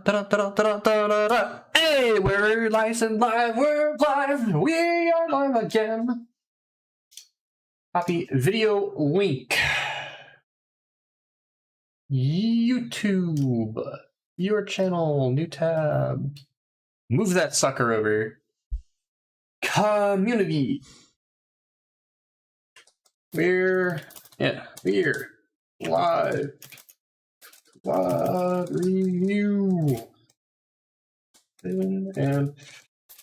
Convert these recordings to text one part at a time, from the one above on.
Hey, we're licensed live, we're live, we are live again. Copy video link. YouTube, your channel, new tab. Move that sucker over. Community. We're live. Live review. And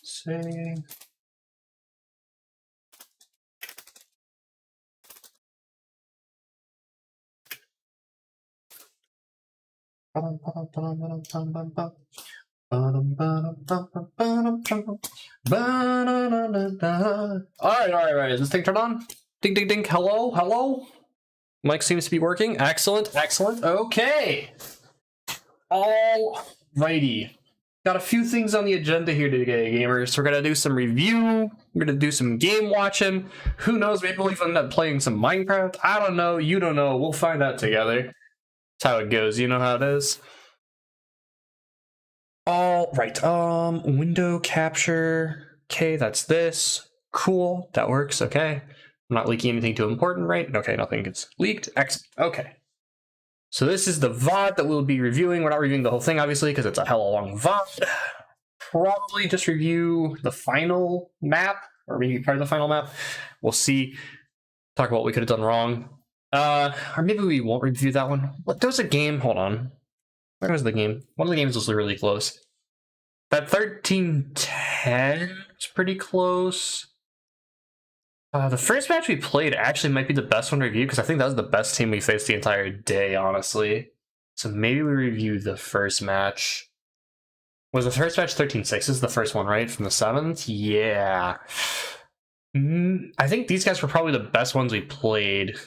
say all right. Is this thing turned on? Ding, ding, ding. Hello. Mic seems to be working. Excellent. Okay. All righty. Got a few things on the agenda here today, gamers. We're gonna do some review. We're gonna do some game watching. Who knows? Maybe we'll even end up playing some Minecraft. I don't know. You don't know. We'll find out together. That's how it goes. You know how it is. All right. Window capture. Okay, that's this. Cool. That works. Okay. I'm not leaking anything too important, right? Okay, nothing gets leaked. Okay. So this is the VOD that we'll be reviewing. We're not reviewing the whole thing, obviously, because it's a hella long VOD. Probably just review the final map, or maybe part of the final map. We'll see. Talk about what we could have done wrong. Or maybe we won't review that one. There was a game, hold on. Where was the game? One of the games was really close. That 1310 is pretty close. The first match we played actually might be the best one to review because I think that was the best team we faced the entire day, honestly. So maybe we review the first match. Was the first match 13-6? This is the first one, right? From the 7th? Yeah. I think these guys were probably the best ones we played.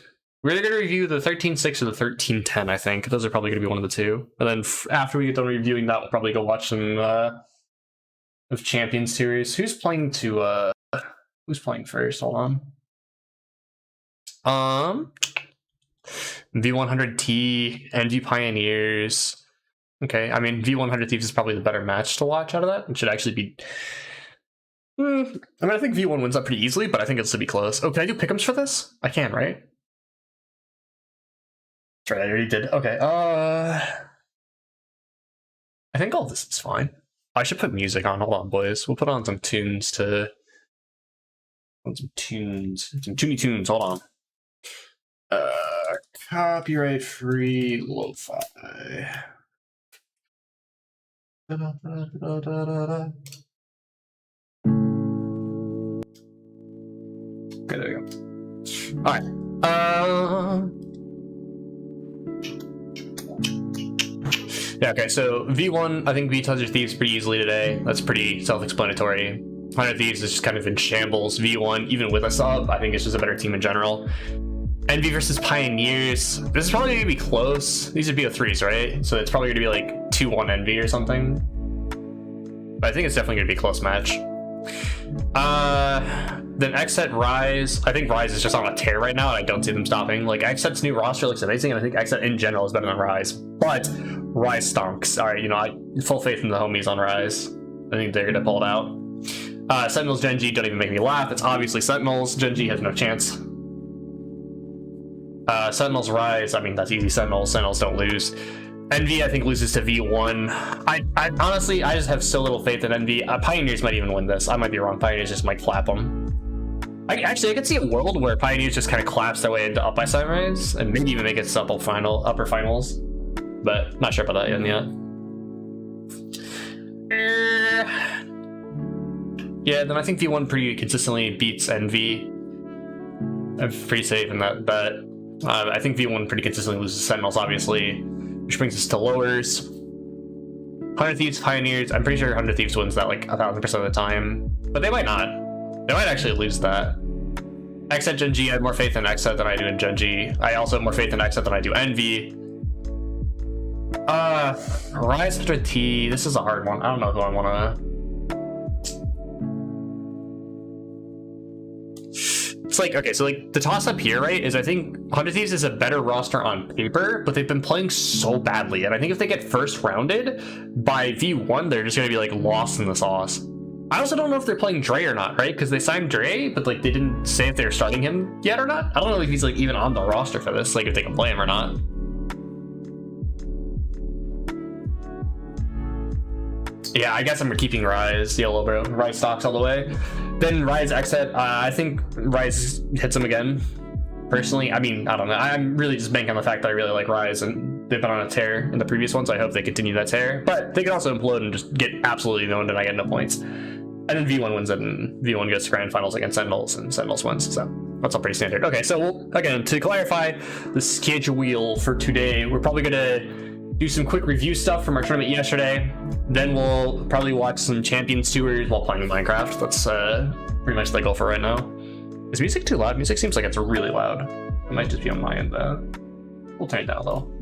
We're either going to review the 13-6 or the 13-10, I think. Those are probably going to be one of the two. And then after we get done reviewing that, we'll probably go watch some of Champions Series. Who's playing to... Who's playing first? Hold on. V100T, NG Pioneers. Okay, I mean, V100 Thieves is probably the better match to watch out of that. It should actually be... I mean, I think V1 wins that pretty easily, but I think it'll still be close. Oh, can I do pick'ems for this? I can, right? That's right, I already did. Okay, I think all this is fine. I should put music on. Hold on, boys. We'll put on some tunes to... Some tuney tunes, hold on. Copyright free lo-fi. Okay, there we go. Alright. Yeah, okay, so V1, I think beats 100 Thieves pretty easily today. That's pretty self-explanatory. 100 Thieves is just kind of in shambles. V1, even with a sub, I think it's just a better team in general. Envy versus Pioneers. This is probably going to be close. These would be threes, right? So it's probably going to be like 2-1 Envy or something. But I think it's definitely going to be a close match. Then Xset Rise. I think Rise is just on a tear right now, and I don't see them stopping. Like, Xset's new roster looks amazing, and I think Xset in general is better than Rise. But Rise stonks. All right, you know, I full faith in the homies on Rise. I think they're going to pull it out. Sentinels Genji, don't even make me laugh. It's obviously Sentinels. Genji has no chance. Sentinels Rise, I mean, that's easy. Sentinels don't lose. Envy, I think, loses to V1. I honestly, I just have so little faith in Envy. Pioneers might even win this. I might be wrong. Pioneers just might clap them. I could see a world where Pioneers just kind of claps their way into up by Sunrise, and maybe even make it upper finals. But not sure about that yet. Yeah, then I think V1 pretty consistently beats Envy. I'm pretty safe in that bet. I think V1 pretty consistently loses Sentinels, obviously, which brings us to lowers. 100 Thieves, Pioneers. I'm pretty sure 100 Thieves wins that like 1000% of the time, but they might not. They might actually lose that. Xset Genji, I have more faith in Xset than I do in Genji. I also have more faith in Xset than I do Envy. Rise 100T. This is a hard one. I don't know who I want to. It's like, okay, so like the toss up here, right, is I think 100 Thieves is a better roster on paper, but they've been playing so badly. And I think if they get first rounded by V1, they're just going to be like lost in the sauce. I also don't know if they're playing Dre or not, right? Because they signed Dre, but like they didn't say if they're starting him yet or not. I don't know if he's like even on the roster for this, like if they can play him or not. Yeah, I guess I'm keeping Rise, YOLO bro. Rise stocks all the way. Then Rise exit. I think Rise hits him again. Personally, I mean, I don't know. I'm really just banking on the fact that I really like Rise, and they've been on a tear in the previous one, so I hope they continue that tear. But they can also implode and just get absolutely owned, and I get no points. And then V1 wins it, and V1 goes to grand finals against Sentinels, and Sentinels wins. So that's all pretty standard. Okay, so again, to clarify the schedule for today, we're probably gonna do some quick review stuff from our tournament yesterday. Then we'll probably watch some Champions Tours while playing Minecraft. That's pretty much the goal for right now. Is music too loud? Music seems like it's really loud. It might just be on my end though. We'll turn it down a little.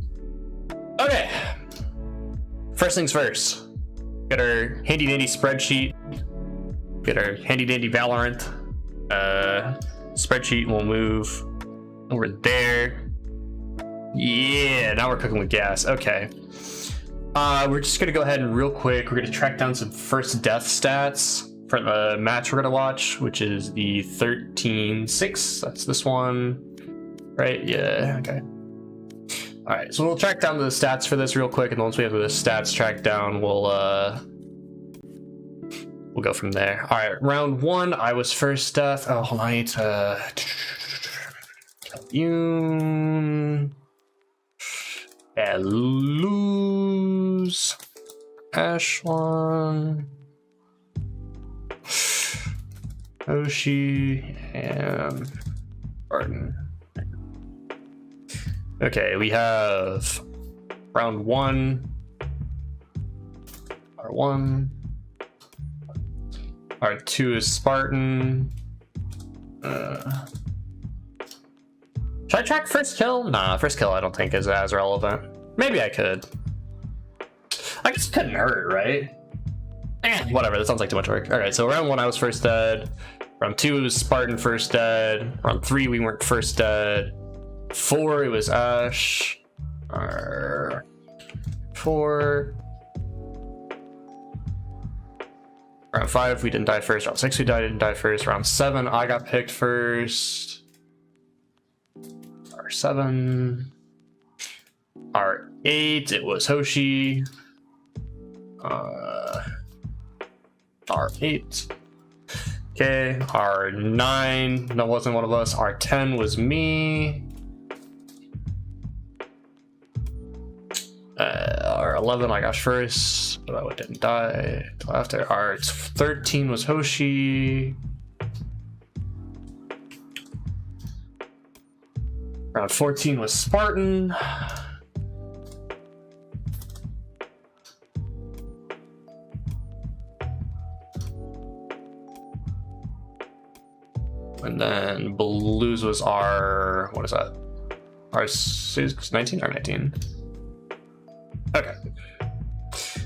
Okay. First things first. Got our handy dandy spreadsheet. Get our handy dandy Valorant spreadsheet. We'll move over there. Yeah, now we're cooking with gas. Okay. We're just gonna go ahead and real quick, we're gonna track down some first death stats for the match we're gonna watch, which is the 13-6. That's this one. Right? Yeah, okay. Alright, so we'll track down the stats for this real quick, and once we have the stats tracked down, we'll go from there. Alright, round one, I was first death. Oh, hold on, I need to lose Ashwan, Oshi, and Barton. Okay, we have round one, R1, R2 is Spartan. Should I track first kill? Nah, first kill I don't think is as relevant. Maybe I could. I guess it couldn't hurt, right? Whatever, that sounds like too much work. Alright, so round one I was first dead. Round two it was Spartan first dead. Round three we weren't first dead. 4 it was Ash. 4. Round 5 we didn't die first. Round 6 we didn't die first. Round 7 I got picked first. R7. R8 it was Hoshi. R8. Okay, R9 that wasn't one of us. R10 was me. R11 I got first, but I didn't die until after. R13 was Hoshi. Round 14 was Spartan. And then Blues was R, what is that? R19 or 19? Okay.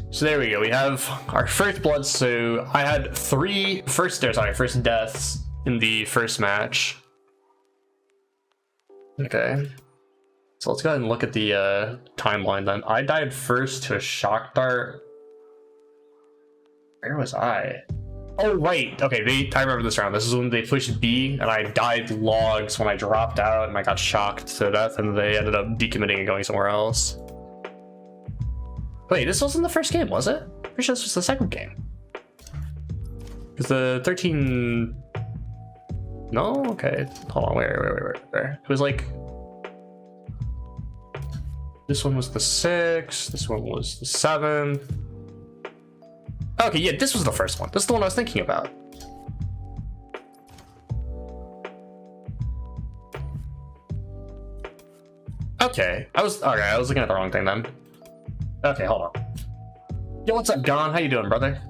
So there we go. We have our first blood. So I had first deaths in the first match. Okay. So let's go ahead and look at the timeline then. I died first to a shock dart. Where was I? Oh, right. Okay, I remember this round. This is when they pushed B, and I died logs when I dropped out, and I got shocked to death, and they ended up decommitting and going somewhere else. Wait, this wasn't the first game, was it? Pretty sure this was the second game. Because the 13... No? Okay. Hold on, where? It was like... This one was the 6th, this one was the 7th. Okay, yeah, this was the first one. This is the one I was thinking about. Okay, I was looking at the wrong thing then. Okay, hold on. Yo, what's up, Gon? How you doing, brother?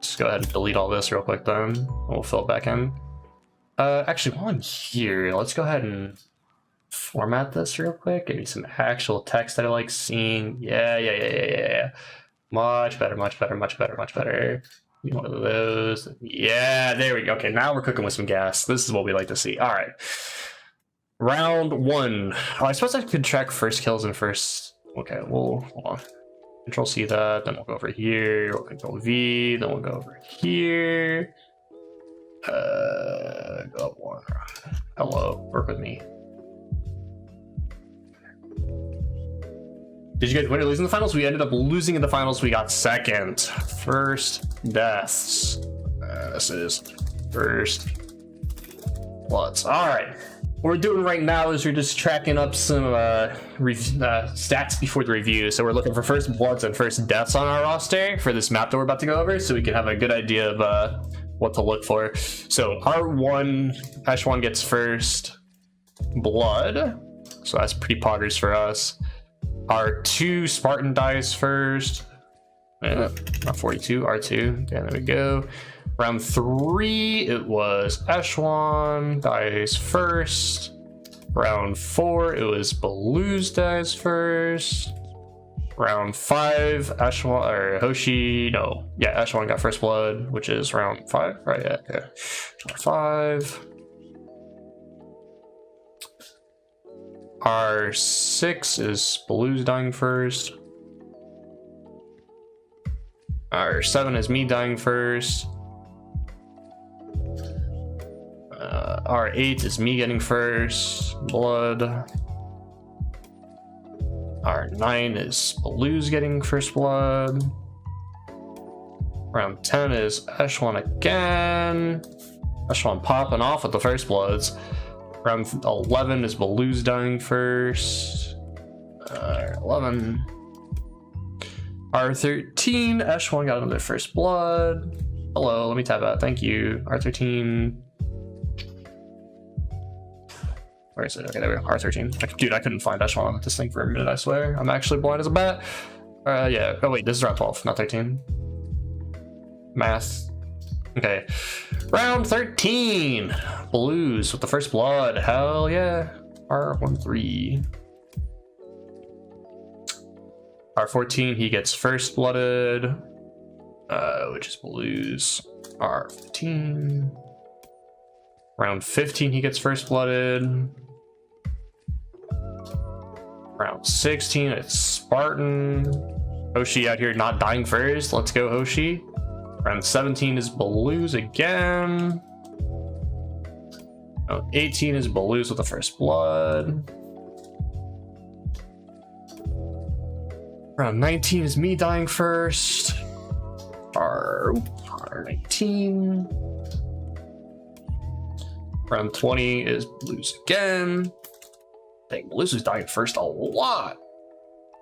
Just go ahead and delete all this real quick then. We'll fill it back in. Actually, while I'm here, let's go ahead and format this real quick. Give me some actual text that I like seeing. Yeah. Much better. One of those. Yeah, there we go. Okay, now we're cooking with some gas. This is what we like to see. All right. Round 1. Oh, I suppose I could track first kills and first. Okay, well, hold on. Control C that. Then we'll go over here. We'll Control V. Then we'll go over here. Go up 1. Hello. Work with me. Did you guys win or lose in the finals? We ended up losing in the finals. We got second. First deaths. This is first bloods. All right. What we're doing right now is we're just tracking up some stats before the review. So we're looking for first bloods and first deaths on our roster for this map that we're about to go over, so we can have a good idea of what to look for. So R1, Echelon gets first blood. So that's pretty poggers for us. R2, Spartan dies first. Not 42, R2. Okay, there we go. Round 3, it was Echelon dies first. Round 4, it was Balooz dies first. Round 5, Echelon or Hoshi. No, yeah, Echelon got first blood, which is round 5, right? Yeah, okay. Round 5. R6 is Balooz dying first. R7 is me dying first. R8 is me getting first blood. R9 is Balooz getting first blood. Round 10 is Echelon again. Echelon popping off with the first bloods. Round 11 is Balooz dying first. 11. R13, Echelon got another first blood. Hello, let me tab out. Thank you. R13. Where is it? Okay, there we go. R13. Dude, I couldn't find Echelon on this thing for a minute, I swear. I'm actually blind as a bat. Yeah. Oh, wait, this is round 12, not 13. Math. Okay. Round 13. Balooz with the first blood. Hell yeah. R13. R14, he gets first blooded, which is Balooz. R15. Round 15, he gets first blooded. Round 16, it's Spartan. Hoshi out here not dying first. Let's go, Hoshi. Round 17 is Balooz again. Round 18 is Balooz with the first blood. Round 19 is me dying first. R19. Round 20 is Balooz again. Dang, Balooz is dying first a lot.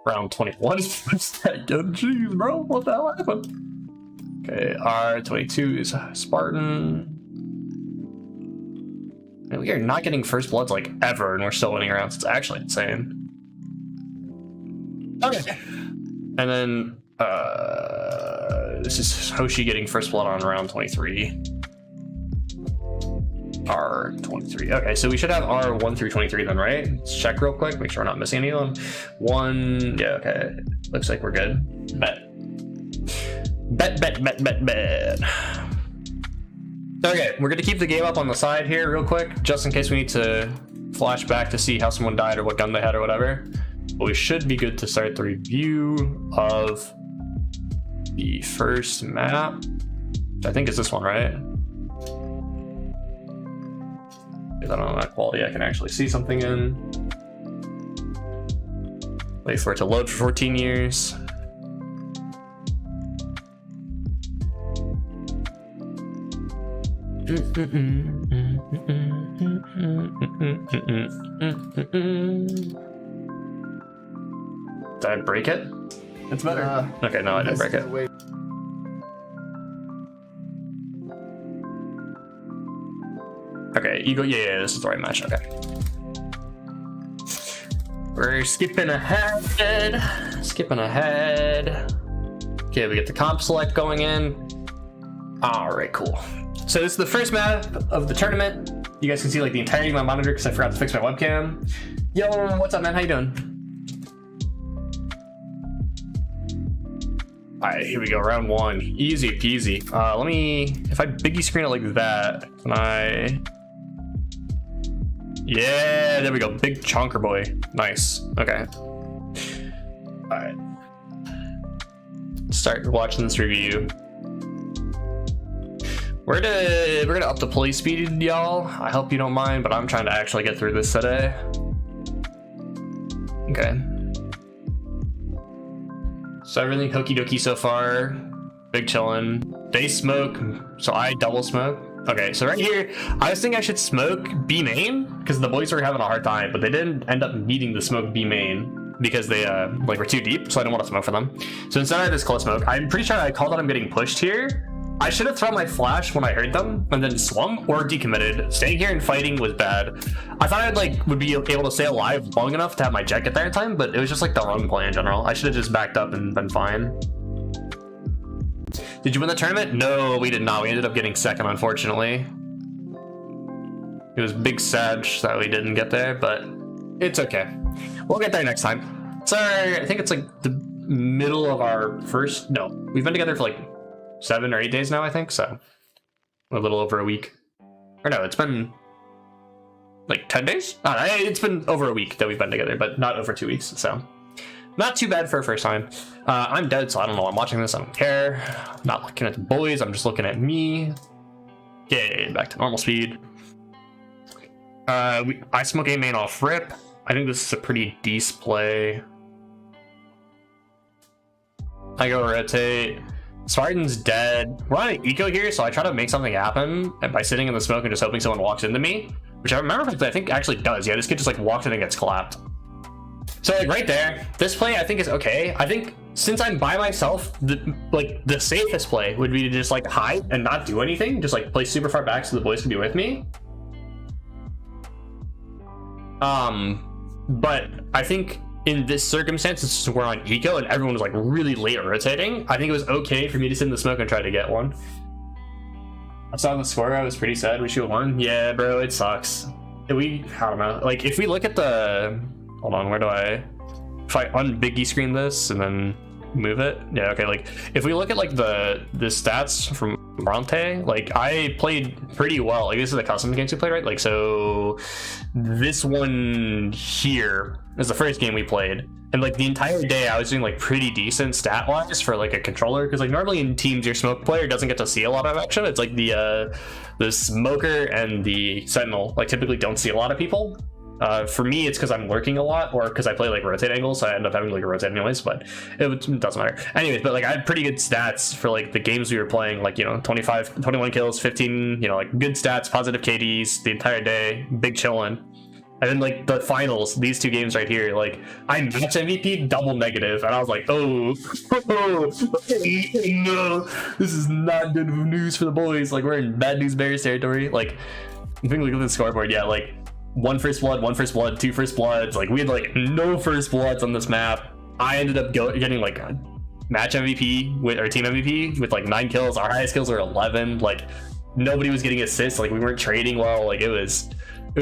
Round 21 is again. Jeez, bro, what the hell happened? Okay, R22 is Spartan. And we are not getting first bloods like ever, and we're still winning rounds. It's actually insane. Okay. And then this is Hoshi getting first blood on round 23. R23. Okay, so we should have R1 through 23 then, right? Let's check real quick, make sure we're not missing any of them. 1, yeah, okay. Looks like we're good. Bet. Okay, we're gonna keep the game up on the side here real quick, just in case we need to flash back to see how someone died or what gun they had or whatever. But we should be good to start the review of the first map. I think it's this one, right? I don't know that quality I can actually see something in. Wait for it to load for 14 years. Did I break it? It's better. Okay, no, I didn't break it. Okay, Eagle, yeah, this is the right match, okay. We're skipping ahead. Okay, we get the comp select going in. All right, cool. So this is the first map of the tournament. You guys can see like the entirety of my monitor because I forgot to fix my webcam. Yo, what's up, man? How you doing? Alright, here we go, round one. Easy peasy. Let me, if I biggie screen it like that, can I... Yeah, there we go, big chonker boy. Nice, okay. Alright. Start watching this review. We're gonna up the play speed, y'all. I hope you don't mind, but I'm trying to actually get through this today. Okay. So everything hooky dokey so far. Big chillin'. They smoke, so I double smoke. Okay, so right here, I was thinking I should smoke B main because the boys were having a hard time, but they didn't end up needing to smoke B main because they like were too deep, so I didn't want to smoke for them. So instead I had this close smoke. I'm pretty sure I called that I'm getting pushed here. I should have thrown my flash when I heard them and then swung or decommitted. Staying here and fighting was bad. I thought I'd would be able to stay alive long enough to have my jet get there in time, but it was just like the wrong play in general. I should have just backed up and been fine. Did you win the tournament? No, we did not. We ended up getting second, unfortunately. It was big sad that we didn't get there, but it's okay. We'll get there next time. Sorry, I think it's like the middle of our first... No, we've been together for like 7 or 8 days now, I think, so a little over a week. Or no, it's been like 10 days? It's been over a week that we've been together, but not over 2 weeks, so not too bad for a first time. I'm dead, so I don't know. I'm watching this, I don't care. I'm not looking at the boys, I'm just looking at me. Okay, back to normal speed. I smoke A main off rip. I think this is a pretty decent play. I go rotate. Spartan's dead. We're on an eco here, so I try to make something happen by sitting in the smoke and just hoping someone walks into me, which I remember I think actually does. Yeah, this kid just like walked in and gets clapped. So like right there, this play I think is okay. I think since I'm by myself, the safest play would be to just like hide and not do anything, just like play super far back so the boys can be with me. But I think in this circumstance, since we're on eco and everyone was like really late rotating, I think it was okay for me to sit in the smoke and try to get one. I saw the score, I was pretty sad. We should have won. Yeah, bro, it sucks. I don't know. Like if we look at the, hold on, where do if I un-biggie screen this and then move it? Yeah, okay, like if we look at like the stats from Bronte, like I played pretty well. Like this is the custom games we played, right? Like so this one here is the first game we played, and like the entire day I was doing like pretty decent stat wise for like a controller, because like normally in teams your smoke player doesn't get to see a lot of action. It's like the smoker and the sentinel like typically don't see a lot of people. For me, it's because I'm lurking a lot, or because I play like rotate angles, so I end up having to like rotate anyways, but it doesn't matter. Anyways, but like I had pretty good stats for like the games we were playing, like, you know, 21 kills, 15, you know, like good stats, positive KDs the entire day, big chillin'. And then like the finals, these 2 games right here, like I match MVP double negative, and I was like, oh no, this is not good news for the boys. Like we're in bad news bears territory. Like I think look at the scoreboard, yeah, like 1 first blood, 1 first blood, 2 first bloods. Like we had like no first bloods on this map. I ended up getting like a match MVP with our team MVP with like 9 kills. Our highest kills were 11. Like nobody was getting assists. Like we weren't trading well. Like it was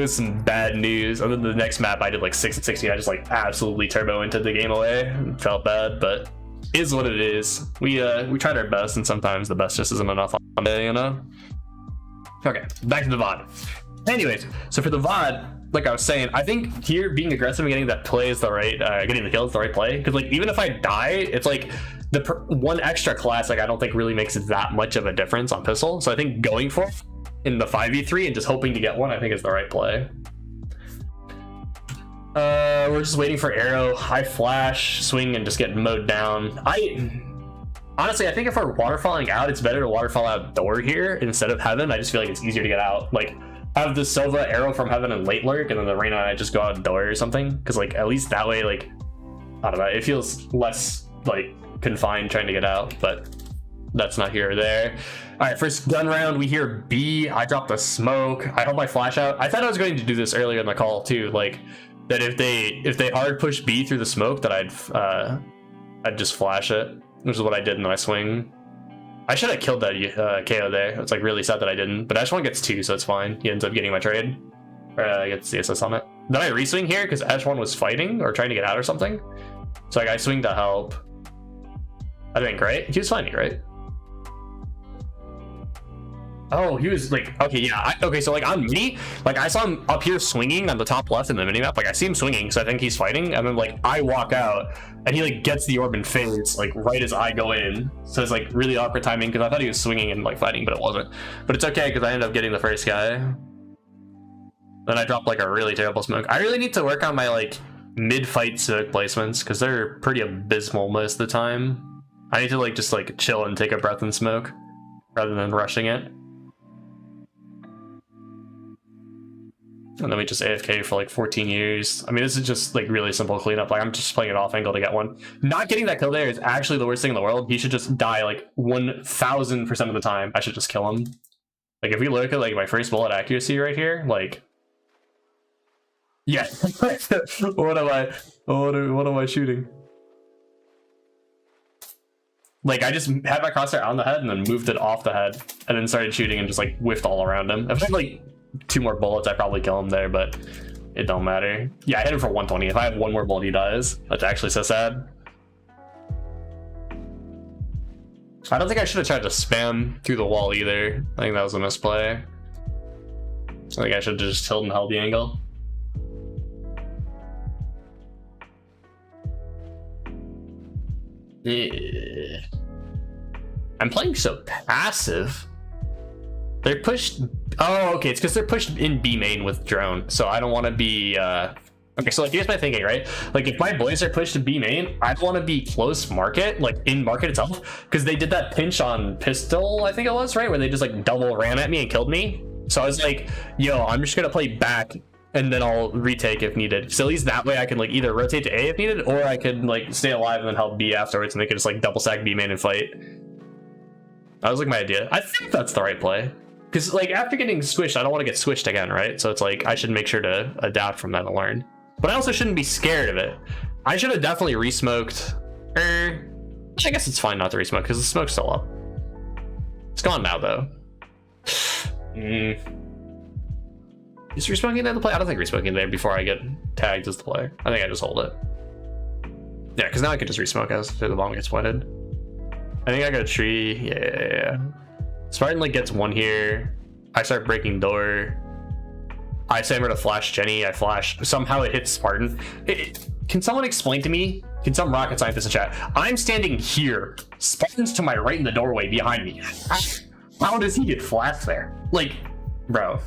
some bad news. And then the next map I did like 6 and 16. I just like absolutely turbo into the game away. Felt bad, but is what it is. We tried our best, and sometimes the best just isn't enough on day, you know. Okay, back to the VOD. Anyways, so for the VOD, like I was saying, I think here being aggressive and getting that play is the right, getting the kill is the right play. Because like even if I die, it's like the one extra class, like I don't think really makes that much of a difference on pistol. So I think going for it in the 5v3 and just hoping to get one, I think is the right play. We're just waiting for arrow, high flash, swing, and just get mowed down. Honestly, I think if we're waterfalling out, it's better to waterfall out door here instead of heaven. I just feel like it's easier to get out. Like have the Silva arrow from heaven and late lurk, and then the Reyna and I just go out door or something, because like at least that way, like I don't know, it feels less like confined trying to get out, but that's not here or there. All right, first gun round, we hear B. I dropped the smoke. I hold my flash out. I thought I was going to do this earlier in the call too, like that if they hard push B through the smoke, that I'd just flash it, which is what I did, and then I swing. I should have killed that KO there. It's like really sad that I didn't, but Eshwan gets 2, so it's fine. He ends up getting my trade. Gets the assist on it. Then I reswing here because Eshwan was fighting or trying to get out or something. So like I swing to help. I think, right? He was finding, right? Oh, he was like, okay, yeah. Okay, so like on mini, like I saw him up here swinging on the top left in the minimap. Like I see him swinging, so I think he's fighting. And then like I walk out and he like gets the orb and fades like right as I go in. So it's like really awkward timing because I thought he was swinging and like fighting, but it wasn't. But it's okay because I ended up getting the first guy. Then I dropped like a really terrible smoke. I really need to work on my like mid-fight smoke placements because they're pretty abysmal most of the time. I need to like just like chill and take a breath and smoke rather than rushing it. And then we just AFK for like 14 years. I mean, this is just like really simple cleanup. Like I'm just playing it off angle to get one. Not getting that kill there is actually the worst thing in the world. He should just die like 1000% of the time. I should just kill him. Like if we look at like my first bullet accuracy right here, like, yeah. what am I shooting? Like I just had my crosshair on the head and then moved it off the head and then started shooting and just like whiffed all around him. If I had like 2 more bullets, I'd probably kill him there, but it don't matter. Yeah, I hit him for 120. If I have 1 more bullet, he dies. That's actually so sad. I don't think I should have tried to spam through the wall either. I think that was a misplay. I think I should have just tilted and held the angle. Yeah. I'm playing so passive. They're pushed. Oh, okay. It's because they're pushed in B main with drone. So I don't want to be. Okay, so like here's my thinking, right? Like if my boys are pushed to B main, I want to be close market, like in market itself, because they did that pinch on pistol, I think it was, right, where they just like double ran at me and killed me. So I was like, yo, I'm just gonna play back and then I'll retake if needed. So at least that way I can like either rotate to A if needed, or I could like stay alive and then help B afterwards, and they could just like double stack B main and fight. That was like my idea. I think that's the right play. Because like after getting squished, I don't want to get squished again, right? So it's like I should make sure to adapt from that and learn. But I also shouldn't be scared of it. I should have definitely resmoked. I guess it's fine not to resmoke because the smoke's still up. It's gone now though. Is resmoking there the play? I don't think resmoking there before I get tagged as the play. I think I just hold it. Yeah, because now I can just resmoke as the bomb gets pointed. I think I got a tree. Yeah. Spartan like gets 1 here. I start breaking door. I say I'm gonna flash Jenny. I flash. Somehow it hits Spartan. Can someone explain to me? Can some rocket scientist in chat? I'm standing here. Spartan's to my right in the doorway behind me. How does he get flashed there? Like, bro,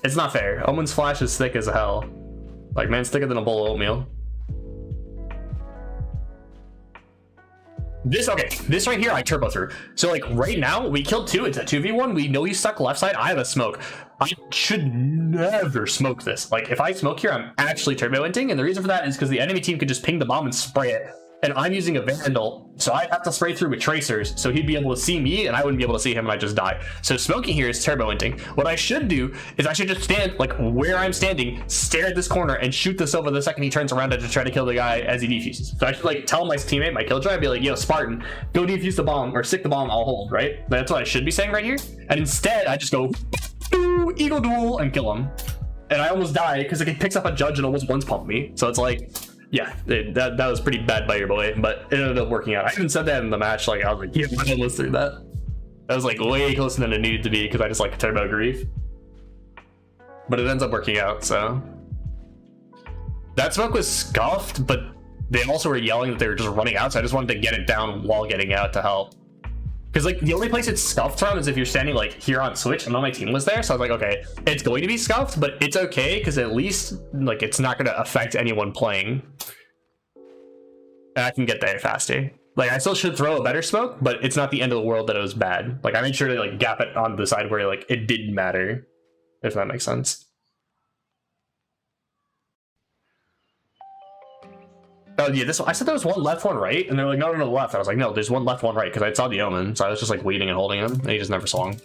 it's not fair. Omen's flash is thick as hell. Like, man, it's thicker than a bowl of oatmeal. This right here I turbo through. So like right now we killed 2. It's a 2v1. We know he's stuck left side. I have a smoke. I should never smoke this. Like if I smoke here, I'm actually turbo-inting, and the reason for that is because the enemy team could just ping the bomb and spray it, and I'm using a vandal, so I'd have to spray through with tracers, so he'd be able to see me and I wouldn't be able to see him, and I just die. So smoking here is turbo-inting. What I should do is I should just stand like where I'm standing, stare at this corner, and shoot this over the second he turns around to try to kill the guy as he defuses. So I should like tell my teammate, my killjoy, I'd be like, yo, Spartan, go defuse the bomb or stick the bomb, I'll hold, right? That's what I should be saying right here. And instead I just go eagle duel and kill him. And I almost die because it picks up a judge and almost once pumped me. So it's like, yeah, that was pretty bad by your boy, but it ended up working out. I even said that in the match, like I was like, yeah, I almost threw that. That was like way closer than it needed to be because I just like turbo grief. But it ends up working out, so. That smoke was scuffed, but they also were yelling that they were just running out, so I just wanted to get it down while getting out to help. Because like the only place it's scuffed from is if you're standing like here on switch, and all my team was there, so I was like, okay, it's going to be scuffed, but it's okay because at least like it's not going to affect anyone playing, and I can get there faster. Like I still should throw a better smoke, but it's not the end of the world that it was bad. Like I made sure to like gap it on the side where like it didn't matter, if that makes sense. Oh yeah, this one, I said there was 1 left, 1 right, and they're like, no, left. I was like, no, there's 1 left, 1 right, because I saw the Omen, so I was just like waiting and holding him, and he just never swung.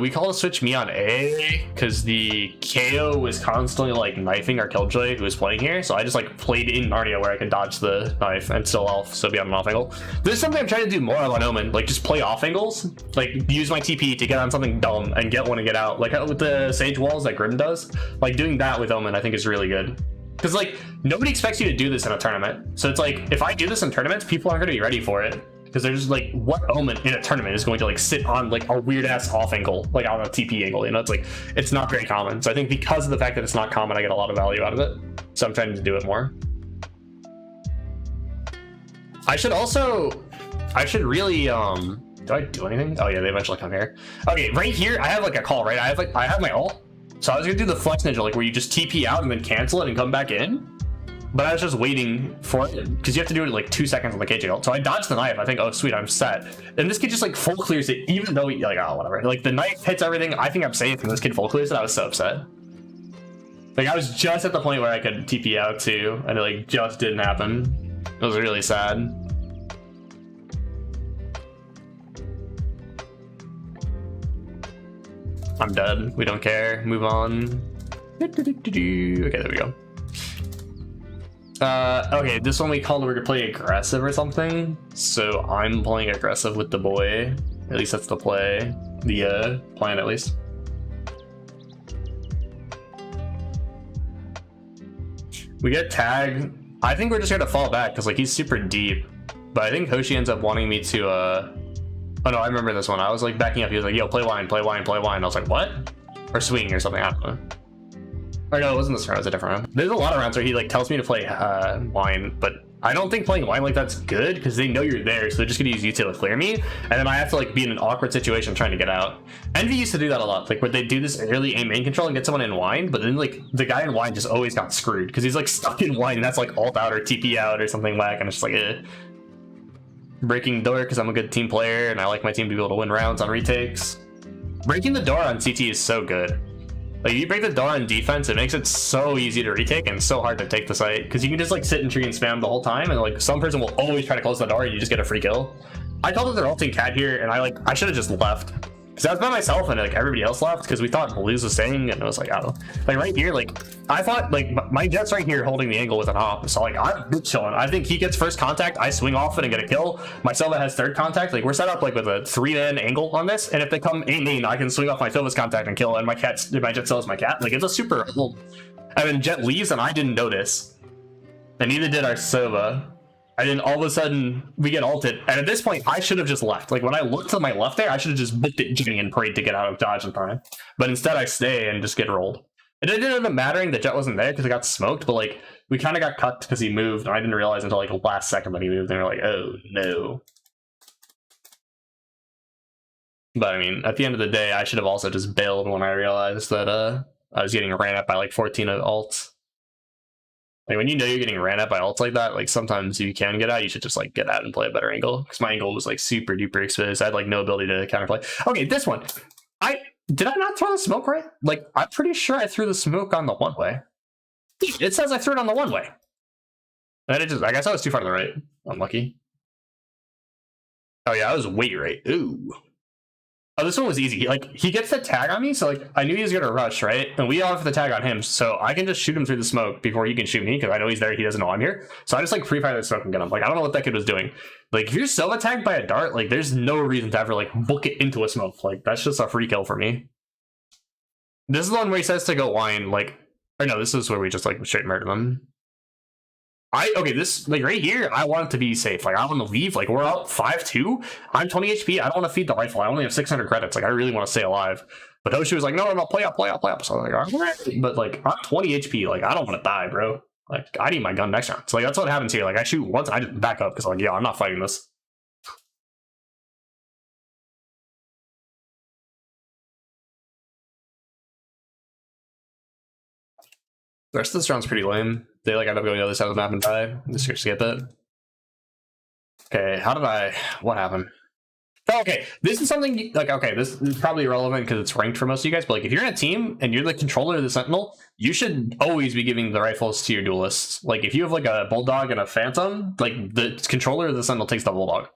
We call the switch me on A because the KO was constantly like knifing our killjoy who was playing here, so I just like played in Narnia where I could dodge the knife and still be on an off angle. This is something I'm trying to do more on Omen, like just play off angles, like use my TP to get on something dumb and get one and get out, like with the Sage walls that Grim does. Like doing that with Omen I think is really good. Because like nobody expects you to do this in a tournament. So it's like if I do this in tournaments, people aren't going to be ready for it. Because there's like, what omen in a tournament is going to like sit on like a weird ass off angle, like on a TP angle, you know? It's like, it's not very common. So I think because of the fact that it's not common, I get a lot of value out of it. So I'm trying to do it more. I should really, do I do anything? Oh yeah, they eventually come here. Okay, right here, I have like a call, right? I have my ult. So I was gonna do the flex ninja, like where you just TP out and then cancel it and come back in. But I was just waiting for it because you have to do it like 2 seconds on the KJ ult. So I dodged the knife. I think, oh sweet, I'm set. And this kid just like full clears it, even though he, like, oh whatever. Like the knife hits everything. I think I'm safe, and this kid full clears it. I was so upset. Like I was just at the point where I could TP out too, and it like just didn't happen. It was really sad. I'm dead. We don't care. Move on. Okay, there we go. Okay, this one we called we're gonna play aggressive or something. So I'm playing aggressive with the boy. At least that's the play. The plan at least. We get tag. I think we're just gonna fall back because like he's super deep. But I think Hoshi ends up wanting me to oh no, I remember this one. I was like backing up. He was like, yo, play wine, play wine, play wine. I was like, what? Or swing or something. I don't know. Or no, it wasn't this round, it was a different round. There's a lot of rounds where he like tells me to play wine, but I don't think playing wine like that's good because they know you're there, so they're just gonna use you to clear me, and then I have to like be in an awkward situation trying to get out. Envy used to do that a lot, like where they do this early aim main control and get someone in wine, but then like the guy in wine just always got screwed because he's like stuck in wine and that's like ult out or TP out or something whack, and it's just like breaking door because I'm a good team player and I like my team to be able to win rounds on retakes. Breaking the door on CT is so good. Like, you break the door on defense, it makes it so easy to retake and so hard to take the site. Because you can just, like, sit in tree and spam the whole time, and, like, some person will always try to close the door, and you just get a free kill. I called it their ulting cat here, and I should have just left. Because I was by myself, and, like, everybody else left, because we thought Blues was staying, and it was like, I don't know. Like, right here, like, I thought, like, my Jet's right here holding the angle with an op, so, like, I'm chilling. I think he gets first contact, I swing off it and get a kill. My Sova has third contact. Like, we're set up, like, with a 3-man angle on this, and if they come 8-main, I can swing off my Sova's contact and kill, and my Jet still has my cat. Like, it's a super... And then Jet leaves, and I didn't notice. And neither did our Sova. And then all of a sudden we get ulted, and at this point I should have just left. Like when I looked to my left there, I should have just booked it jigging and prayed to get out of dodge in time. But instead I stay and just get rolled. It didn't end up mattering that Jet wasn't there because it got smoked, but like we kind of got cut because he moved, and I didn't realize until like the last second that he moved, and we're like, oh no. But I mean, at the end of the day, I should have also just bailed when I realized that I was getting ran at by like 14 ults. Like when you know you're getting ran at by ults like that, like sometimes you can get out, you should just like get out and play a better angle. Because my angle was like super duper exposed. I had like no ability to counterplay. Okay, this one. Did I not throw the smoke right? Like I'm pretty sure I threw the smoke on the one way. It says I threw it on the one way. And it just, I guess I was too far to the right. Unlucky. Oh yeah, I was way right. Ooh. Oh, this one was easy. Like, he gets the tag on me, so, like, I knew he was gonna rush, right? And we all have the tag on him, so I can just shoot him through the smoke before he can shoot me, because I know he's there, he doesn't know I'm here. So I just, like, pre-fire the smoke and get him. Like, I don't know what that kid was doing. Like, if you're Sova tagged by a dart, like, there's no reason to ever, like, book it into a smoke. Like, that's just a free kill for me. This is the one where he says to go wine, like... Or no, this is where we just, like, straight murder them. Okay, this, like, right here, I want it to be safe. Like, I want to leave. Like, we're up 5-2. I'm 20 HP. I don't want to feed the rifle. I only have 600 credits. Like, I really want to stay alive. But Hoshi was like, no, play up. So I was like, all right. But, like, I'm 20 HP. Like, I don't want to die, bro. Like, I need my gun next round. So, like, that's what happens here. Like, I shoot once, I just back up because, like, yeah, I'm not fighting this. The rest of this round's pretty lame. They like end up going to the other side of the map and die. Just skip it. Okay, what happened? Oh, okay, this is something like, okay, this is probably irrelevant because it's ranked for most of you guys, but like if you're in a team and you're the controller of the Sentinel, you should always be giving the rifles to your duelists. Like if you have like a Bulldog and a Phantom, like the controller of the Sentinel takes the Bulldog.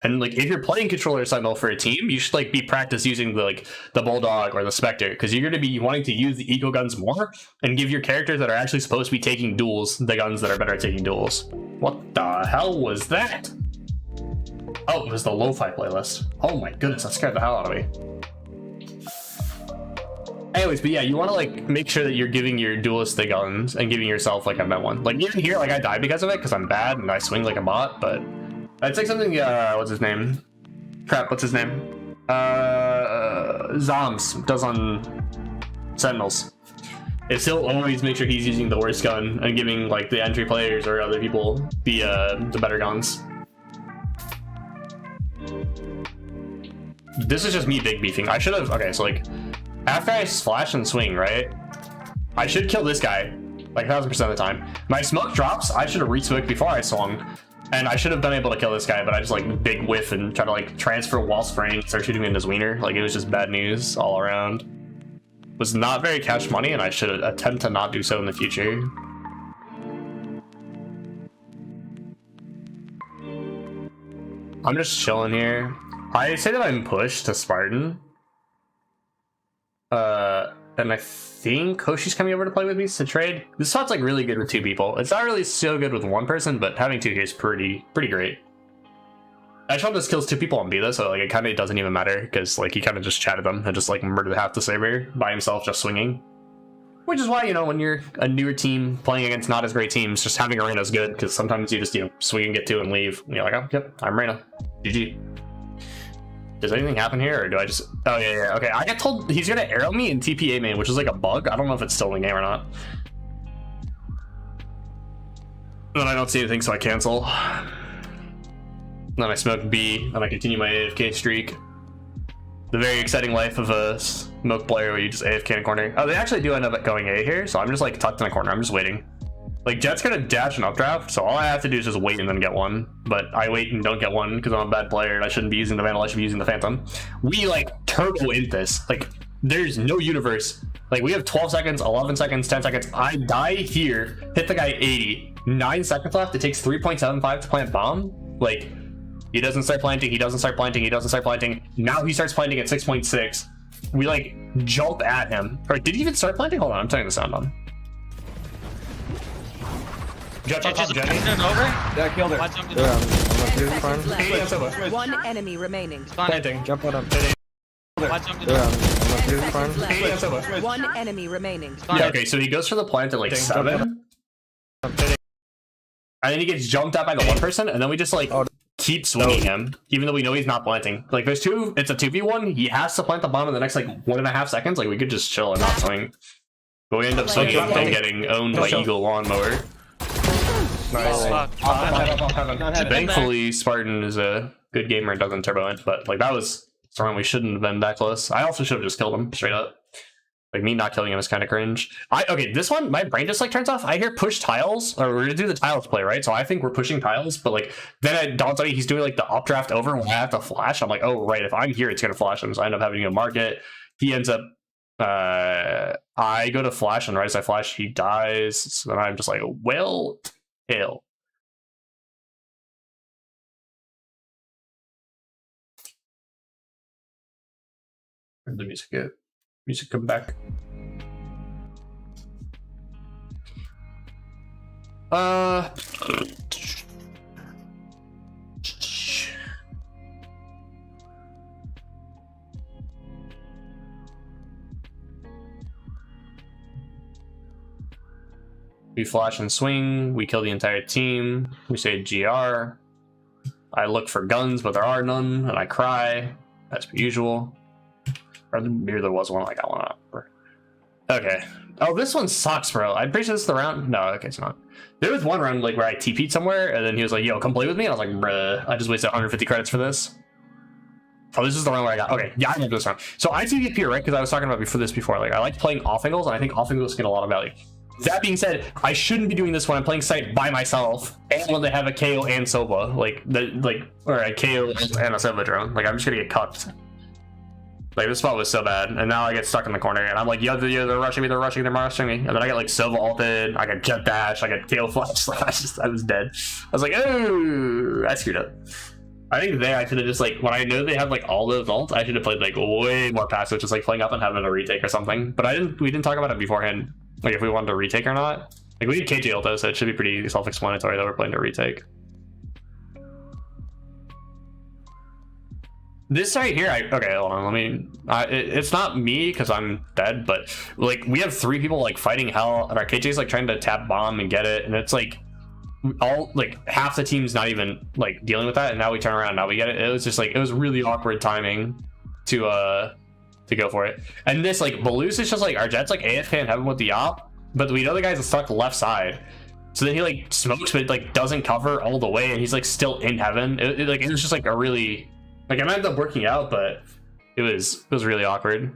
And like if you're playing controller Sentinel for a team, you should like be practice using the Bulldog or the Spectre, because you're going to be wanting to use the eco guns more and give your characters that are actually supposed to be taking duels the guns that are better at taking duels. What the hell was that? Oh, it was the lo-fi playlist. Oh my goodness, that scared the hell out of me. AoEs, but yeah, you want to like make sure that you're giving your duelist the guns and giving yourself like a med one. Like even here, like I die because of it because I'm bad and I swing like a bot, but I'd say something. What's his name? Crap, what's his name? Zoms does on Sentinels. Is he'll always make sure he's using the worst gun and giving like the entry players or other people the better guns. This is just me big beefing. I should have. Okay, so like after I flash and swing, right? I should kill this guy like 1000% of the time. My smoke drops. I should have re-smoked before I swung, and I should have been able to kill this guy. But I just like big whiff and try to like transfer while spraying, start shooting in his wiener. Like it was just bad news all around. Was not very cash money, and I should attempt to not do so in the future. I'm just chilling here. I say that I'm pushed to Spartan. And I think Hoshi's coming over to play with me to trade. This spot's like really good with two people. It's not really so good with one person, but having two here is pretty great. I shot this kills two people on B though, so like it kind of doesn't even matter because like he kind of just chatted them and just like murdered half the saber by himself just swinging. Which is why, you know, when you're a newer team playing against not as great teams, just having Arena is good because sometimes you just, you know, swing and get two and leave. And you're like, oh, yep, I'm Arena. GG. Does anything happen here, or do I just... Oh, yeah, okay. I got told he's going to arrow me in TPA main, which is like a bug. I don't know if it's still in the game or not. Then I don't see anything, so I cancel. Then I smoke B, and I continue my AFK streak. The very exciting life of a smoke player where you just AFK in a corner. Oh, they actually do end up going A here, so I'm just like tucked in a corner. I'm just waiting. Like Jet's gonna dash and updraft, so all I have to do is just wait and then get one. But I wait and don't get one because I'm a bad player and I shouldn't be using the Vandal, I should be using the Phantom. We like turbo in this. Like there's no universe. Like we have 12 seconds, 11 seconds, 10 seconds. I die here, hit the guy 80, 9 seconds left. It takes 3.75 to plant bomb. Like he doesn't start planting, he doesn't start planting, he doesn't start planting. Now he starts planting at 6.6. We like jump at him. Or did he even start planting? Hold on, I'm turning the sound on. Jet on top, Jenny. Yeah, I killed her. One enemy remaining. Planting. Jump on him. One enemy remaining. Yeah, okay, so he goes for the plant at like 7. And then he gets jumped at by the one person, and then we just like keep swinging him, even though we know he's not planting. Like there's two, it's a 2v1. He has to plant the bomb in the next like 1.5 seconds. Like we could just chill and not swing. But we end up swinging and getting owned by Eagle Lawnmower. Nice. Thankfully, Spartan is a good gamer and doesn't turbo in, but like that was something we shouldn't have been that close. I also should have just killed him straight up. Like me not killing him is kind of cringe. Okay, this one, my brain just like turns off. I hear push tiles, or we're gonna do the tiles play, right? So I think we're pushing tiles, but like then it dawns on me he's doing like the updraft over when I have to flash. I'm like, oh right, if I'm here, it's gonna flash him. So I end up having to mark it. He ends up. I go to flash, and right as I flash, he dies. So then I'm just like, well, hell. Where'd the music go? Music come back. We flash and swing, we kill the entire team, we say GR. I look for guns, but there are none, and I cry, as per usual. Or maybe there was one, I got one up. Okay. Oh, this one sucks, bro. I'm pretty sure this is the round. No, okay, it's not. There was one round like where I TP'd somewhere, and then he was like, yo, come play with me. And I was like, bruh, I just wasted 150 credits for this. Oh, this is the round where I got. Okay, yeah, I remember this round. So I TP'd here, right? Because I was talking about before. Like, I like playing off angles, and I think off angles get a lot of value. That being said, I shouldn't be doing this when I'm playing site by myself, and when they have a KO and Sova, or a KO and a Sova drone. Like, I'm just gonna get cucked. Like, this spot was so bad, and now I get stuck in the corner, and I'm like, yeah, they're rushing me, they're rushing me, and then I get like Sova ulted, I got jet dash, I got KO flash, I was dead. I was like, oh, I screwed up. I think there I should have just like, when I know they have like all those ults, I should have played like way more passive, just like playing up and having a retake or something. But we didn't talk about it beforehand, like if we wanted to retake or not. Like we did KJ ult though, so it should be pretty self-explanatory that we're playing to retake. This right here, okay, hold on, let me, it's not me because I'm dead, but like we have 3 people like fighting hell, and our KJ's like trying to tap bomb and get it, and it's like all like half the team's not even like dealing with that, and now we turn around and now we get it. It was just like, it was really awkward timing to go for it. And this like Balloose is just like, our Jet's like AFK in heaven with the op, but we know the guy's stuck left side. So then he like smokes, but like doesn't cover all the way, and he's like still in heaven. It was just like a really, like, it might end up working out, but it was really awkward.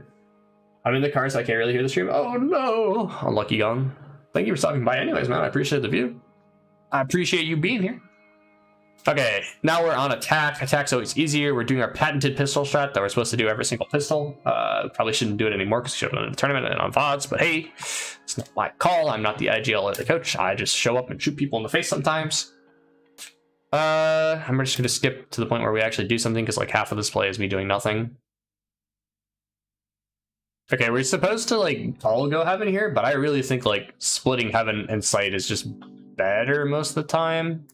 I'm in the car, so I can't really hear the stream. Oh no, unlucky gun. Thank you for stopping by anyways, man. I appreciate the view. I appreciate you being here. Okay, now we're on attack. Attack's always easier. We're doing our patented pistol strat that we're supposed to do every single pistol. Probably shouldn't do it anymore because we should have done it in the tournament and on VODs, but hey, it's not my call. I'm not the IGL or the coach. I just show up and shoot people in the face sometimes. I'm just gonna skip to the point where we actually do something because like half of this play is me doing nothing. Okay, we're supposed to like all go heaven here, but I really think like splitting heaven and sight is just better most of the time.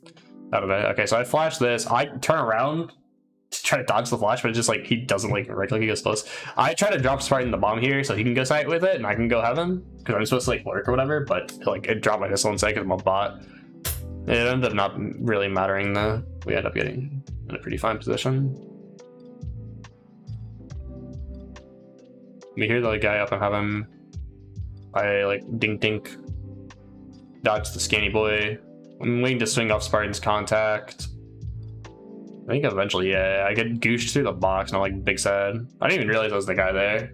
I don't know. Okay, so I flash this. I turn around to try to dodge the flash, but it's just like he doesn't like right click, he goes close. I try to drop Spartan the bomb here so he can go sight with it and I can go heaven because I'm supposed to like lurk or whatever, but like it dropped my missile instead because I'm a bot. It ended up not really mattering though. We end up getting in a pretty fine position. We hear the guy up and have him. I like dink dink. Dodge the scanny boy. I'm waiting to swing off Spartan's contact. I think eventually, yeah, I get gooshed through the box and I'm like big sad. I didn't even realize there was the guy there.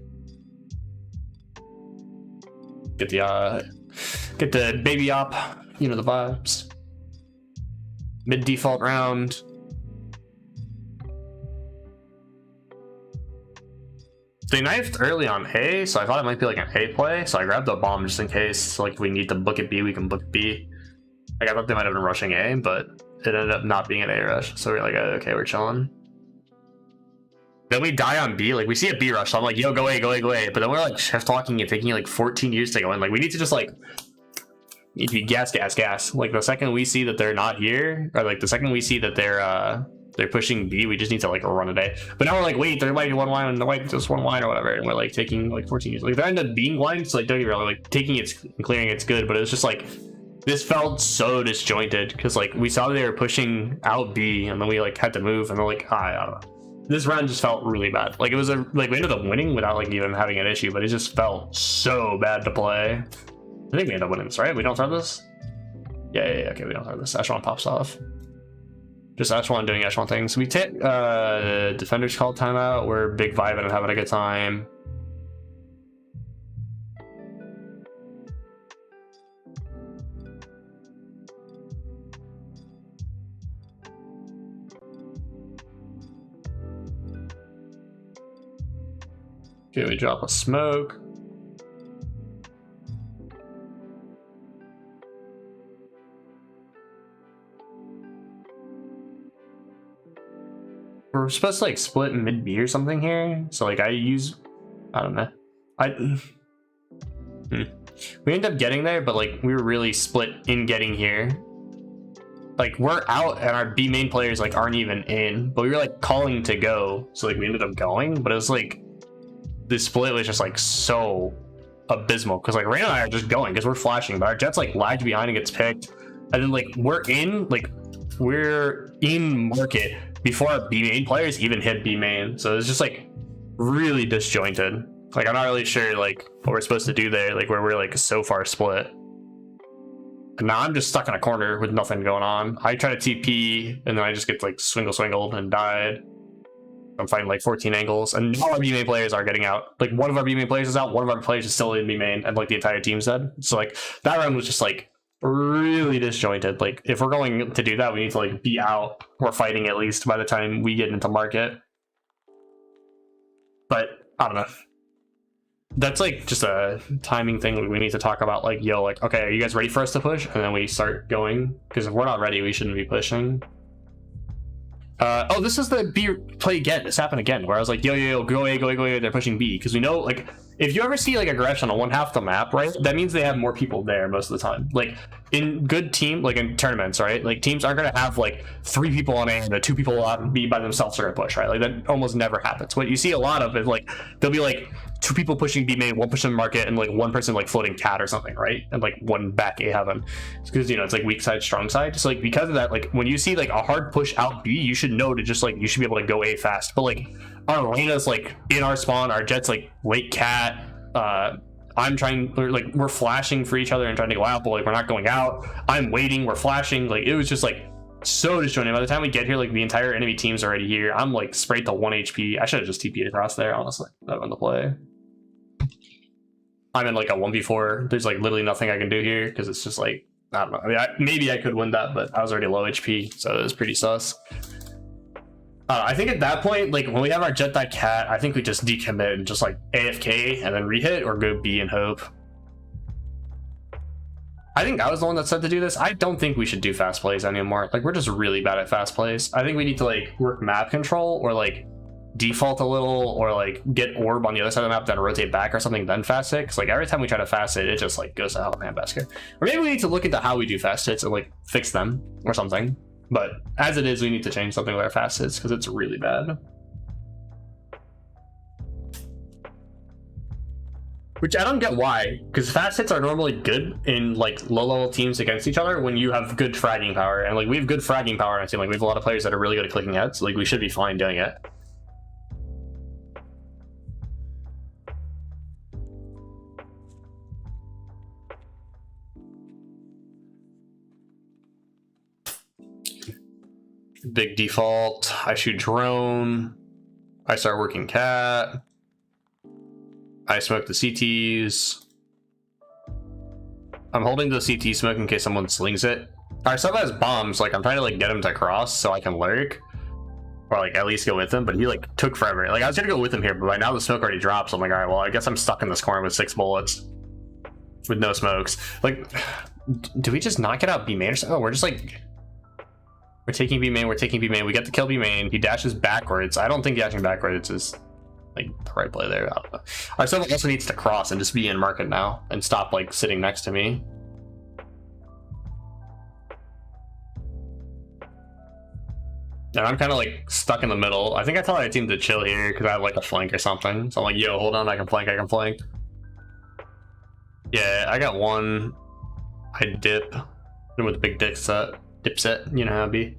Get the baby op, you know the vibes. Mid default round. They knifed early on A, so I thought it might be like an A play, so I grabbed the bomb just in case. So like if we need to book it B, we can book B. Like I thought they might have been rushing A, but it ended up not being an A rush. So we're like, okay, we're chilling. Then we die on B, like we see a B rush, so I'm like, yo, go A, go A, go A. But then we're like chef talking and taking like 14 years to go in. Like we need to just like gas. Like the second we see that they're not here, or like the second we see that they're pushing B, we just need to like run a day. But now we're like, wait, there might be one line and there might be just one line or whatever, and we're like taking like 14 years. Like they end up being lines, so like don't get me wrong, like taking it and clearing it's good, but it was just like this felt so disjointed because like we saw they were pushing out B and then we like had to move and they're like, I don't know. This round just felt really bad. Like it was like we ended up winning without like even having an issue, but it just felt so bad to play. I think we end up winning this, right? We don't throw this? Yeah, okay, we don't throw this. Echelon pops off. Just Echelon doing Echelon things. We take Defenders called timeout. We're big vibing and having a good time. Okay, we drop a smoke. We're supposed to like split mid B or something here. So like I don't know. We end up getting there, but like we were really split in getting here. Like we're out and our B main players like aren't even in, but we were like calling to go. So like we ended up going, but it was like the split was just like so abysmal because like Rain and I are just going because we're flashing, but our Jet's like lagged behind and gets picked, and then like we're in market before our B main players even hit B main, so it's just like really disjointed. Like I'm not really sure like what we're supposed to do there, like where we're like so far split. And now I'm just stuck in a corner with nothing going on. I try to TP and then I just get like swingled and died. I'm fighting like 14 angles, and all our B main players are getting out. Like one of our B main players is out, one of our players is still in B main, and like the entire team's dead. So like that round was just like really disjointed. Like if we're going to do that, we need to like be out or fighting at least by the time we get into market. But I don't know. That's like just a timing thing we need to talk about. Like, yo, like, okay, are you guys ready for us to push? And then we start going, because if we're not ready, we shouldn't be pushing. Oh, this is the B play again. This happened again, where I was like, yo, go A, they're pushing B. Because we know, like, if you ever see like aggression on one half the map, right, that means they have more people there most of the time. Like in good team, like in tournaments, right, like teams aren't gonna have like 3 people on A and the 2 people on B by themselves are gonna push, right? Like that almost never happens. What you see a lot of is like there'll be like 2 people pushing B main, 1 pushing market, and like 1 person like floating cat or something, right? And like 1 back A heaven. It's because, you know, it's like weak side, strong side. So like because of that, like when you see like a hard push out B, you should know to just like you should be able to go A fast. But like our Elena's like in our spawn, our Jet's like late cat. I'm trying, like we're flashing for each other and trying to go out, but like we're not going out. I'm waiting, we're flashing. Like it was just like so disjointed. By the time we get here, like the entire enemy team's already here. I'm like sprayed to 1 HP. I should have just TP'd across there, honestly. That won the play. I'm in like a 1v4. There's like literally nothing I can do here because it's just like, I don't know. I mean, maybe I could win that, but I was already low HP, so it was pretty sus. I think at that point, like when we have our Jet that cat, I think we just decommit and just like AFK and then rehit or go B and hope. I think I was the one that said to do this. I don't think we should do fast plays anymore. Like we're just really bad at fast plays. I think we need to like work map control or like default a little or like get orb on the other side of the map, then rotate back or something, then fast hit. Because like every time we try to fast hit, it just like goes to hell in a handbasket. Or maybe we need to look into how we do fast hits and like fix them or something. But as it is, we need to change something with our fast hits because it's really bad. Which I don't get why, because fast hits are normally good in like low level teams against each other when you have good fragging power. And like we have good fragging power on our team. Like we have a lot of players that are really good at clicking heads. So, like we should be fine doing it. Big default. I shoot drone. I start working cat. I smoke the CTs. I'm holding the CT smoke in case someone slings it. Our sub has bombs. Like I'm trying to like get him to cross so I can lurk, or like at least go with him. But he like took forever. Like I was gonna go with him here, but by now the smoke already dropped. So I'm like, all right, well I guess I'm stuck in this corner with 6 bullets with no smokes. Like, do we just not get out B main or something? Oh, we're just like. We're taking B main, we're taking B main. We get to kill B main. He dashes backwards. I don't think dashing backwards is like the right play there. I don't know. Our sub also needs to cross and just be in market now and stop like sitting next to me. And I'm kind of like stuck in the middle. I think I tell my team to chill here because I have like a flank or something. So I'm like, yo, hold on, I can flank, I can flank. Yeah, I got one. I dip. With the big dick set. Dipset, you know how it be.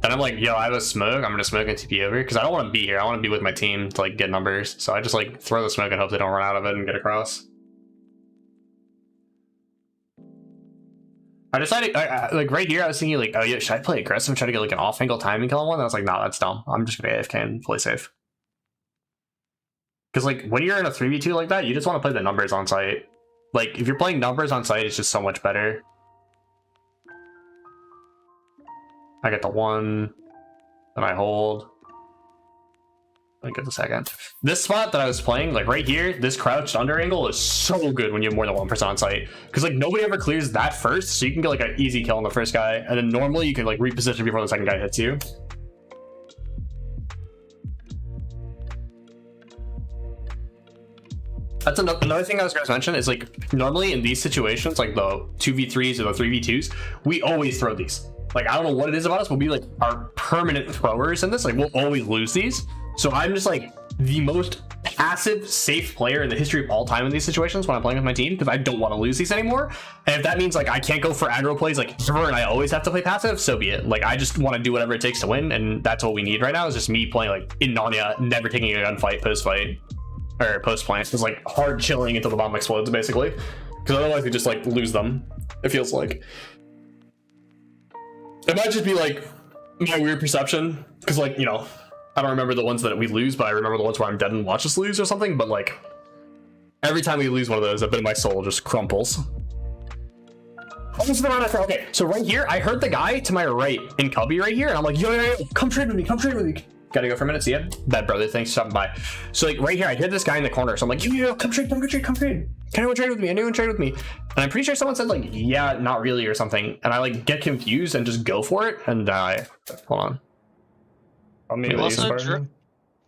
And I'm like, yo, I have a smoke. I'm gonna smoke and TP over because I don't want to be here. I want to be with my team to like get numbers. So I just like throw the smoke and hope they don't run out of it and get across. I decided, like right here, I was thinking like, oh yeah, should I play aggressive and try to get like an off-angle timing kill on one? And I was like, nah, that's dumb. I'm just gonna AFK and play safe. Because like when you're in a 3v2 like that, you just want to play the numbers on site. Like if you're playing numbers on site, it's just so much better. I get the 1, then I hold. I get the 2nd. This spot that I was playing, like right here, this crouched under angle is so good when you have more than 1 person on site. Because like nobody ever clears that first, so you can get like an easy kill on the first guy, and then normally you can like reposition before the second guy hits you. That's another thing I was going to mention is like normally in these situations, like the 2v3s or the 3v2s, we always throw these. Like, I don't know what it is about us, but we like are permanent throwers in this. Like, we'll always lose these. So I'm just like the most passive, safe player in the history of all time in these situations when I'm playing with my team because I don't want to lose these anymore. And if that means like I can't go for aggro plays like ever and I always have to play passive, so be it. Like, I just want to do whatever it takes to win, and that's what we need right now is just me playing like in Narnia, never taking a gunfight post-fight or post-plant. Just like hard chilling until the bomb explodes, basically. Because otherwise we just like lose them, it feels like. It might just be like my weird perception, because like, you know, I don't remember the ones that we lose, but I remember the ones where I'm dead and watch us lose or something. But like every time we lose one of those, a bit of my soul just crumples. Okay, so right here, I heard the guy to my right in Cubby right here, and I'm like, yo, come trade with me, come trade with me. Gotta go for a minute, see ya. Bad brother, thanks for stopping by. So like right here, I hear this guy in the corner, so I'm like, yo, come trade, come trade, come trade. Can anyone trade with me? Anyone trade with me? And I'm pretty sure someone said like, yeah, not really or something. And I like get confused and just go for it and die. Hold on.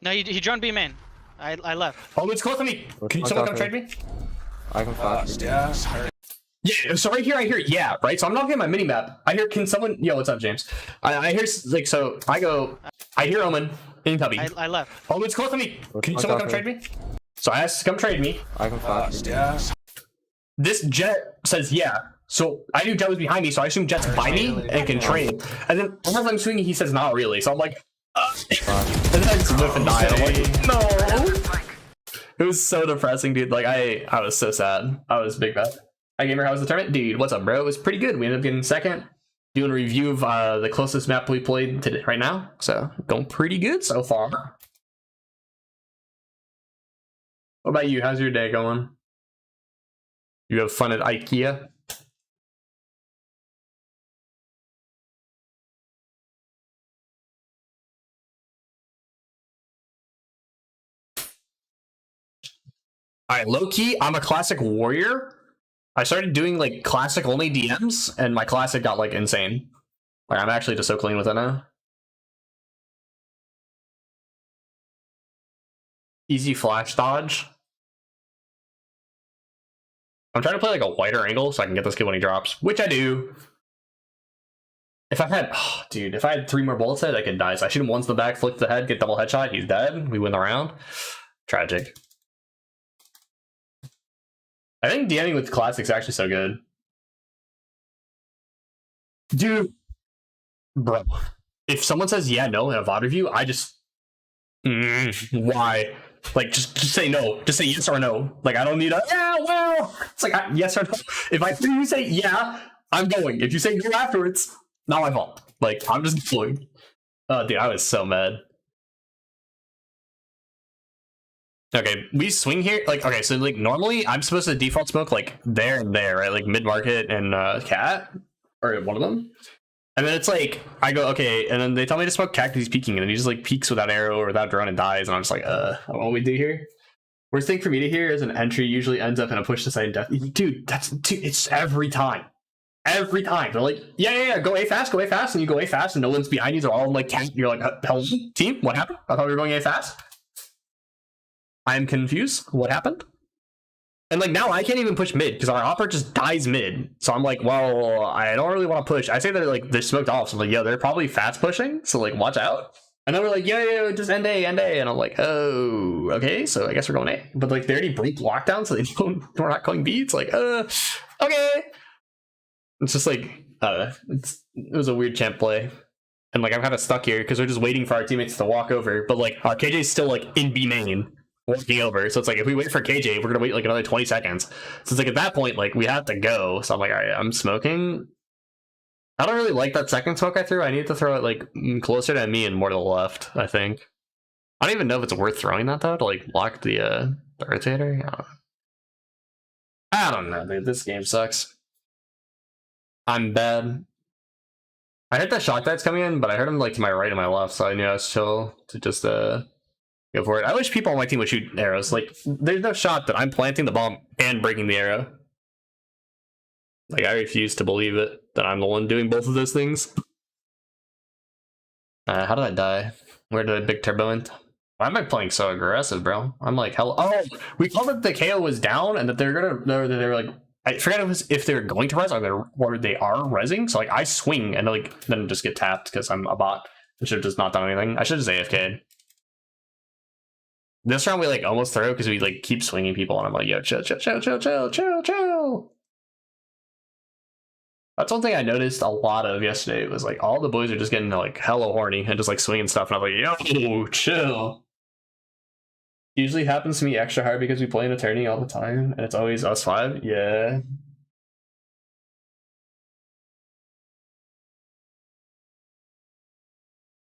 No, he droned B main. I left. Oh, it's close to me. Can someone come trade me? I can flash. Yeah, so right here I hear yeah, right? So I'm not getting my mini map. I hear can someone yo, what's up, James? I hear like so I hear Omen in Tubby. I left. Oh, it's close to me. Can someone come trade me? So I asked come trade me. I can flash. This Jet says yeah. So I knew Jet was behind me, so I assume Jet's by me and can trade. And then as I'm swinging, he says not really. So I'm like, and then I just whiff and die. And I'm like, no. It was so depressing, dude. Like I was so sad. I was big bad. Hi gamer, how was the tournament? Dude, what's up, bro? It was pretty good. We ended up getting second. Doing a review of the closest map we played today right now. So going pretty good so far. What about you? How's your day going? You have fun at IKEA? Alright, low-key, I'm a classic warrior. I started doing like classic only DMs, and my classic got like insane. Like I'm actually just so clean with it now. Easy flash dodge. I'm trying to play like a wider angle so I can get this kid when he drops, which I do. If I had, oh, dude, if I had 3 more bullets hit, I could die. So I shoot him once in the back, flick the head, get double headshot. He's dead. We win the round. Tragic. I think DMing with classics is actually so good. Dude, bro, if someone says yeah, no in a VOD review, I just why? Like just say no. Just say yes or no. Like I don't need a yeah, well. It's like yes or no. If I hear you say yeah, I'm going. If you say no afterwards, not my fault. Like I'm just going. Oh, dude, I was so mad. Okay, we swing here. Like, okay, so like normally I'm supposed to default smoke like there and there, right? Like mid market and cat, or one of them. And then it's like I go okay, and then they tell me to smoke cat because he's peeking, and then he just like peeks without arrow or without drone and dies, and I'm just like, I don't know what we do here. Worst thing for me to hear is an entry usually ends up in a push to side death. Dude, it's every time. Every time they're like, yeah, go A fast, and you go A fast, and no one's behind you. They're all like, you're like, hell, team, what happened? I thought we were going A fast. I'm confused. What happened? And like now I can't even push mid because our opera just dies mid. So I'm like, well, I don't really want to push. I say that like they're smoked off. So I'm like, yeah, they're probably fast pushing. So like, watch out. And then we're like, yeah, just end A. And I'm like, oh, okay. So I guess we're going A. But like they already break lockdown, so we're not going B. It's like, okay. It's just like, it was a weird champ play. And like I'm kind of stuck here because we're just waiting for our teammates to walk over. But like our KJ's still like in B main. Walking over, so it's like if we wait for KJ, we're gonna wait like another 20 seconds. So it's like at that point, like we have to go. So I'm like, all right, I'm smoking. I don't really like that second smoke I threw. I need to throw it like closer to me and more to the left. I think. I don't even know if it's worth throwing that though to like block the rotator. I don't know, dude. This game sucks. I'm bad. I heard that shock that's coming in, but I heard him like to my right and my left, so I knew I was chill to just go for it. I wish people on my team would shoot arrows. Like, there's no shot that I'm planting the bomb and breaking the arrow. Like, I refuse to believe it, that I'm the one doing both of those things. How did I die? Where did I big turbo in? Why am I playing so aggressive, bro? I'm like, hell. Oh, we called that the KO was down and that they were like, I forgot if they were going to res or they are resing. So, like, I swing and, like, then just get tapped because I'm a bot. I should have just not done anything. I should have just AFK'd. This round we like almost throw because we like keep swinging people and I'm like, yo, chill. That's one thing I noticed a lot of yesterday was like all the boys are just getting like hella horny and just like swinging stuff and I'm like, yo, chill. Usually happens to me extra hard because we play in attorney all the time and it's always us 5. Yeah.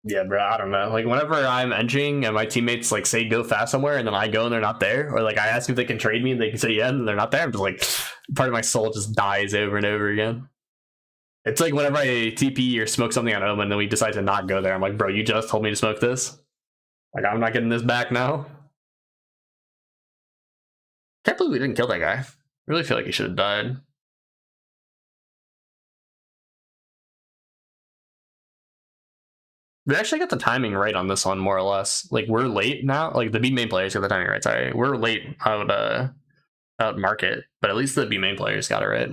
Yeah, bro, I don't know. Like, whenever I'm entering and my teammates, like, say go fast somewhere and then I go and they're not there, or, like, I ask if they can trade me and they can say yeah and they're not there, I'm just like, part of my soul just dies over and over again. It's like whenever I TP or smoke something on Omen and then we decide to not go there, I'm like, bro, you just told me to smoke this? Like, I'm not getting this back now. Can't believe we didn't kill that guy. I really feel like he should have died. We actually got the timing right on this one, more or less. Like, we're late now. Like, the B main players got the timing right. Sorry, we're late out market, but at least the B main players got it right.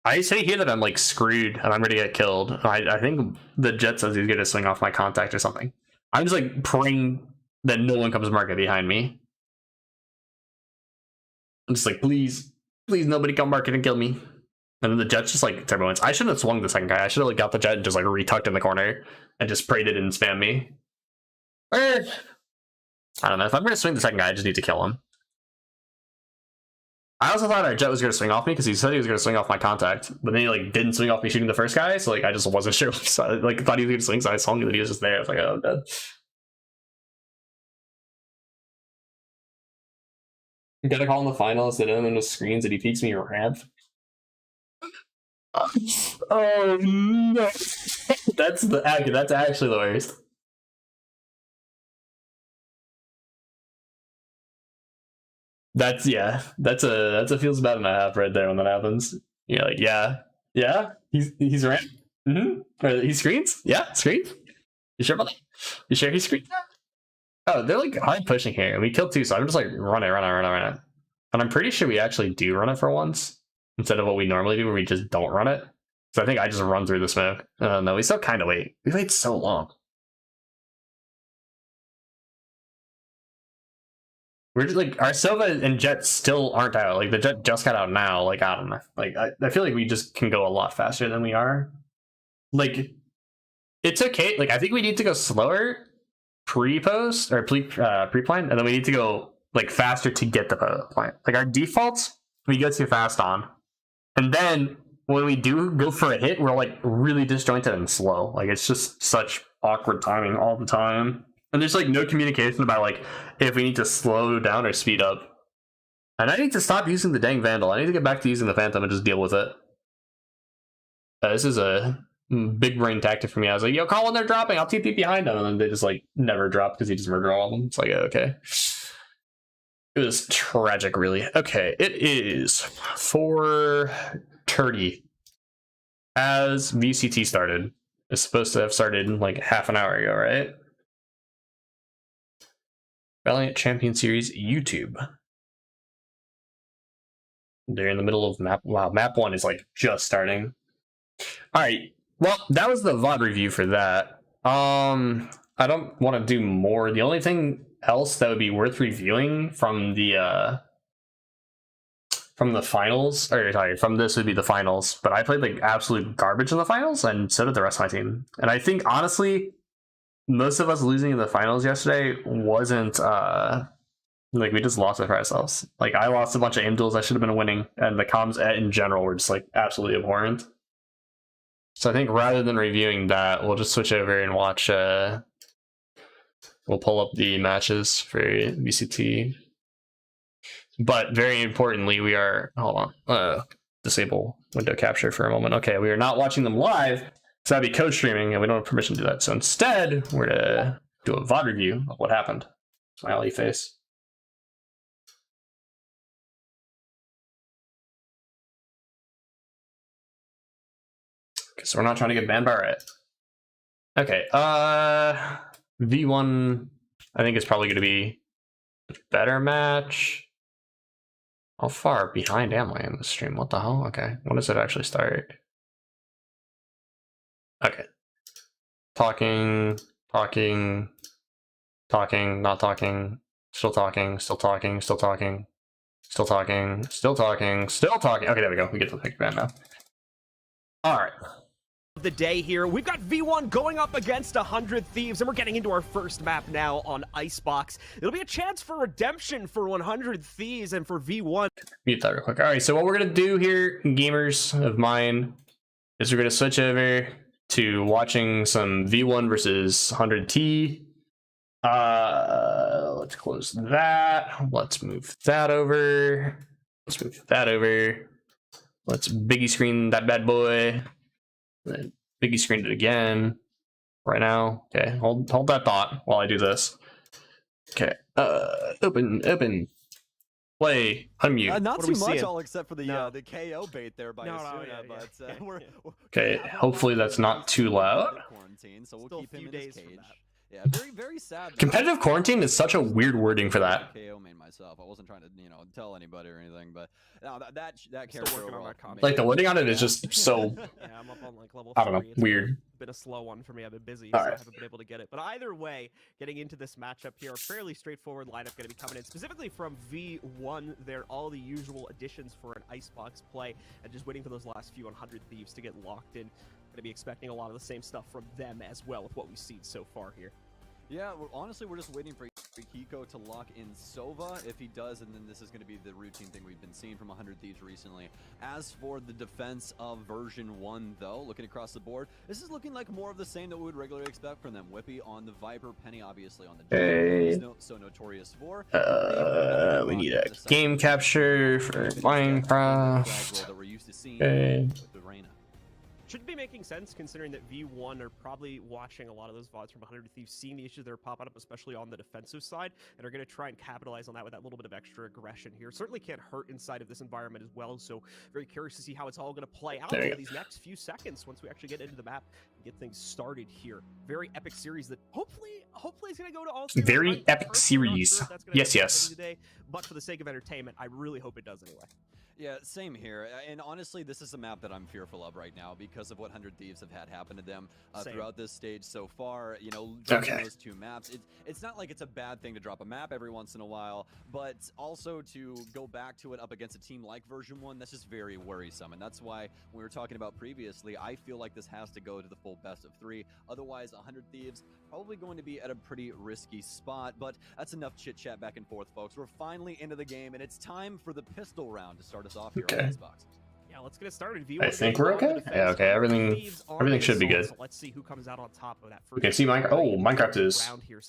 I say here that I'm like screwed and I'm ready to get killed. I think the Jet says he's gonna swing off my contact or something. I'm just like praying that no one comes market behind me. I'm just like, please, please, nobody come market and kill me. And then the Jet's just like turbo wins. I shouldn't have swung the second guy. I should have like got the Jet and just like retucked in the corner and just prayed it didn't spam me. I don't know. If I'm gonna swing the second guy, I just need to kill him. I also thought our Jet was gonna swing off me because he said he was gonna swing off my contact, but then he like didn't swing off me shooting the first guy, so like I just wasn't sure. So I like thought he was gonna swing, so I swung that he was just there. I was like, oh, I'm dead. You gotta call in the finals that in the screens and he peeks me ramp. Oh no. That's actually the worst. That feels bad and a half right there when that happens. You're like, yeah, he's ramp. Or he screens? Yeah, screens. You sure about that? You sure he screens? Oh, they're like high pushing here. We killed two, so I'm just like run it. And I'm pretty sure we actually do run it for once instead of what we normally do, where we just don't run it. So I think I just run through the smoke. No, we still kind of wait. We wait so long. We're just like our Sova and Jet still aren't out. Like the Jet just got out now. Like I don't know. Like I feel like we just can go a lot faster than we are. Like it's okay. Like I think we need to go slower pre-post or pre-plan, and then we need to go like faster to get the plan. Like our defaults, we go too fast on, and then when we do go for a hit, we're like really disjointed and slow. Like it's just such awkward timing all the time. And there's like no communication about like if we need to slow down or speed up. And I need to stop using the dang Vandal. I need to get back to using the Phantom and just deal with it. This is a big brain tactic for me. I was like, yo, call when they're dropping. I'll TP behind them. And then they just like never drop because he just murdered all of them. It's like, okay. It was tragic, really. Okay, it is 4:30 as VCT started. It's supposed to have started like half an hour ago, right? Valiant Champion Series YouTube. They're in the middle of map. Wow, map 1 is like just starting. All right. Well, that was the VOD review for that. I don't want to do more. The only thing else that would be worth reviewing from the finals, or sorry, from this would be the finals. But I played like absolute garbage in the finals, and so did the rest of my team. And I think honestly, most of us losing in the finals yesterday wasn't like we just lost it for ourselves. Like I lost a bunch of aim duels I should have been winning, and the comms in general were just like absolutely abhorrent. So I think rather than reviewing that, we'll just switch over and watch. We'll pull up the matches for VCT. But very importantly, we are disable window capture for a moment. Okay, we are not watching them live. So that'd be code streaming, and we don't have permission to do that. So instead, we're gonna do a VOD review of what happened. Smiley face. Okay, so we're not trying to get banned by Riot. Okay, V1, I think it's probably gonna be a better match. How far behind am I in the stream? What the hell? Okay, when does it actually start? Okay. Talking, not talking, still talking, still talking, still talking, still talking, still talking, still talking. Okay, there we go. We get to the picture band now. All right. The day here, we've got V1 going up against 100 Thieves, and we're getting into our first map now on Icebox. It'll be a chance for redemption for 100 Thieves and for V1. Mute that real quick. All right, so what we're gonna do here, gamers of mine, is we're gonna switch over to watching some V1 versus 100T. Let's close that. Let's move that over. Let's move that over. Let's biggie screen that bad boy. Then biggie screen it again. Right now. Okay, hold that thought while I do this. Okay. Open. Play. Unmute. Not What are too we much, seeing? all except for the No. the KO bait there by No, Asuna, yeah, but yeah. we're Okay, we have hopefully him that's on not too loud. competitive quarantine, so we'll Still a keep him few in his days from cage. that. Yeah, very sad. though. Competitive quarantine is such a weird wording for that. KO main myself. I wasn't trying to tell anybody or anything, but no, that still character working on overall my content. Like the wording on it is Yeah. just so, Yeah, I'm up on like level 3. I don't know, It's weird. been a slow one for me. I've been busy, All so I right. haven't been able to get it. But either way, getting into this matchup here, a fairly straightforward lineup going to be coming in, specifically from V1. They're all the usual additions for an Icebox play, and just waiting for those last few 100 Thieves to get locked in. Going to be expecting a lot of the same stuff from them as well with what we've seen so far here. Yeah, honestly, we're just waiting for Hiko to lock in Sova. If he does, and then this is going to be the routine thing we've been seeing from 100 Thieves recently. As for the defense of version 1, though, looking across the board, this is looking like more of the same that we would regularly expect from them. Whippy on the Viper, Penny obviously on the Hey. he's so notorious for. We need a game capture for Minecraft. That we're used to seeing Okay. with the Reyna. Should be making sense considering that V1 are probably watching a lot of those VODs from 100 Thieves, seeing the issues that are popping up, especially on the defensive side, and are going to try and capitalize on that with that little bit of extra aggression here. Certainly can't hurt inside of this environment as well, so very curious to see how it's all going to play out over these next few seconds once we actually get into the map and get things started here. Very epic series that hopefully is going to go to all three. Very epic series. Yes, yes. Today, but for the sake of entertainment, I really hope it does anyway. Yeah, same here. And honestly, this is a map that I'm fearful of right now because of what 100 Thieves have had happen to them throughout this stage so far. You know, dropping those two maps. It's not like it's a bad thing to drop a map every once in a while, but also to go back to it up against a team like version 1, that's just very worrisome. And that's why we were talking about previously, I feel like this has to go to the full best of 3. Otherwise, 100 Thieves probably going to be at a pretty risky spot. But that's enough chit-chat back and forth, folks. We're finally into the game, and it's time for the pistol round to start us off here on Xbox. Yeah, let's get it started. I think we're okay. Yeah, okay. Everything should be good. So let's see who comes out on top of that. We can see Minecraft. Oh, Minecraft is.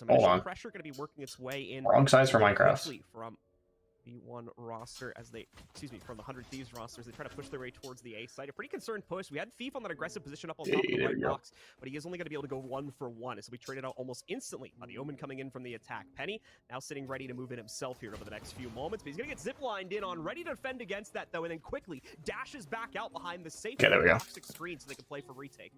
Hold on. Pressure going to be working its way in. Wrong size for Minecraft. From V1 roster as they, from the 100 Thieves rosters, they try to push their way towards the A site. A pretty concerned push. We had Thief on that aggressive position up on top of the right box, but he is only going to be able to go 1 for 1, as we traded out almost instantly by the Omen coming in from the attack. Penny now sitting ready to move in himself here over the next few moments, but he's going to get ziplined in on, ready to defend against that though, and then quickly dashes back out behind the safe toxic screen so they can play for retake.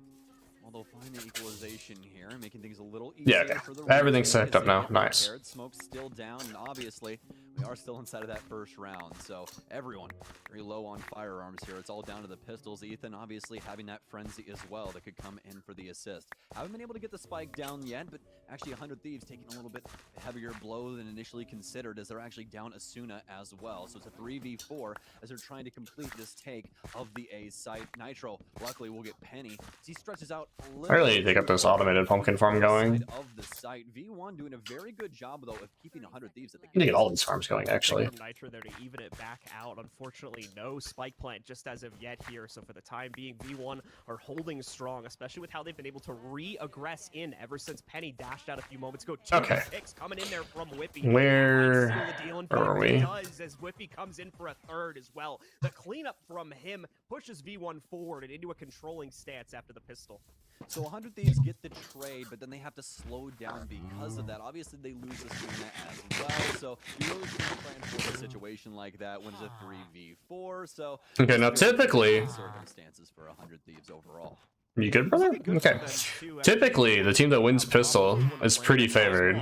Although finding the equalization here, making things a little easier for the everything's set up now. Nice. Smoke's still down, and obviously we are still inside of that first round. So everyone very low on firearms here. It's all down to the pistols. Ethan obviously having that frenzy as well that could come in for the assist. Haven't been able to get the spike down yet, but actually 100 Thieves taking a little bit heavier blow than initially considered, as they're actually down Asuna as well. So it's a 3v4 as they're trying to complete this take of the A site. Nitro luckily will get Penny as he stretches out. I really need to pick up this automated pumpkin farm going. Of the site. V1 doing a very good job though of keeping 100 Thieves at the I need to get all these farms going actually. Nitro there to even it back out. Unfortunately, no spike plant just as of yet here. So for the time being, V1 are holding strong, especially with how they've been able to re-aggress in ever since Penny dashed out a few moments ago. Two picks coming in there from Whippy. Where are we? Does as Whippy comes in for a third as well. The cleanup from him pushes V1 forward and into a controlling stance after the pistol. So 100 Thieves get the trade, but then they have to slow down because of that. Obviously, they lose the Asuna as well, so you really shouldn't plan for a situation like that when it's a 3v4. So okay, now typically circumstances for 100 Thieves overall. You good, brother? Okay. Typically, the team that wins pistol is pretty favored.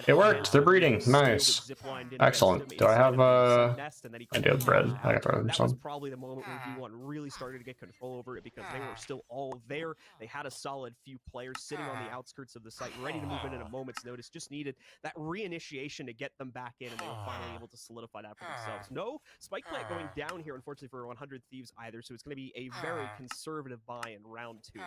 It worked. They're breeding. Nice. Excellent. Do I have I do have bread. I got some. That was probably the moment where V1 really started to get control over it because they were still all there. They had a solid few players sitting on the outskirts of the site, ready to move in a moment's notice. Just needed that reinitiation to get them back in, and they were finally able to solidify that for themselves. No spike plant going down here, unfortunately, for 100 Thieves either, so it's going to be a very conservative buy in round 2.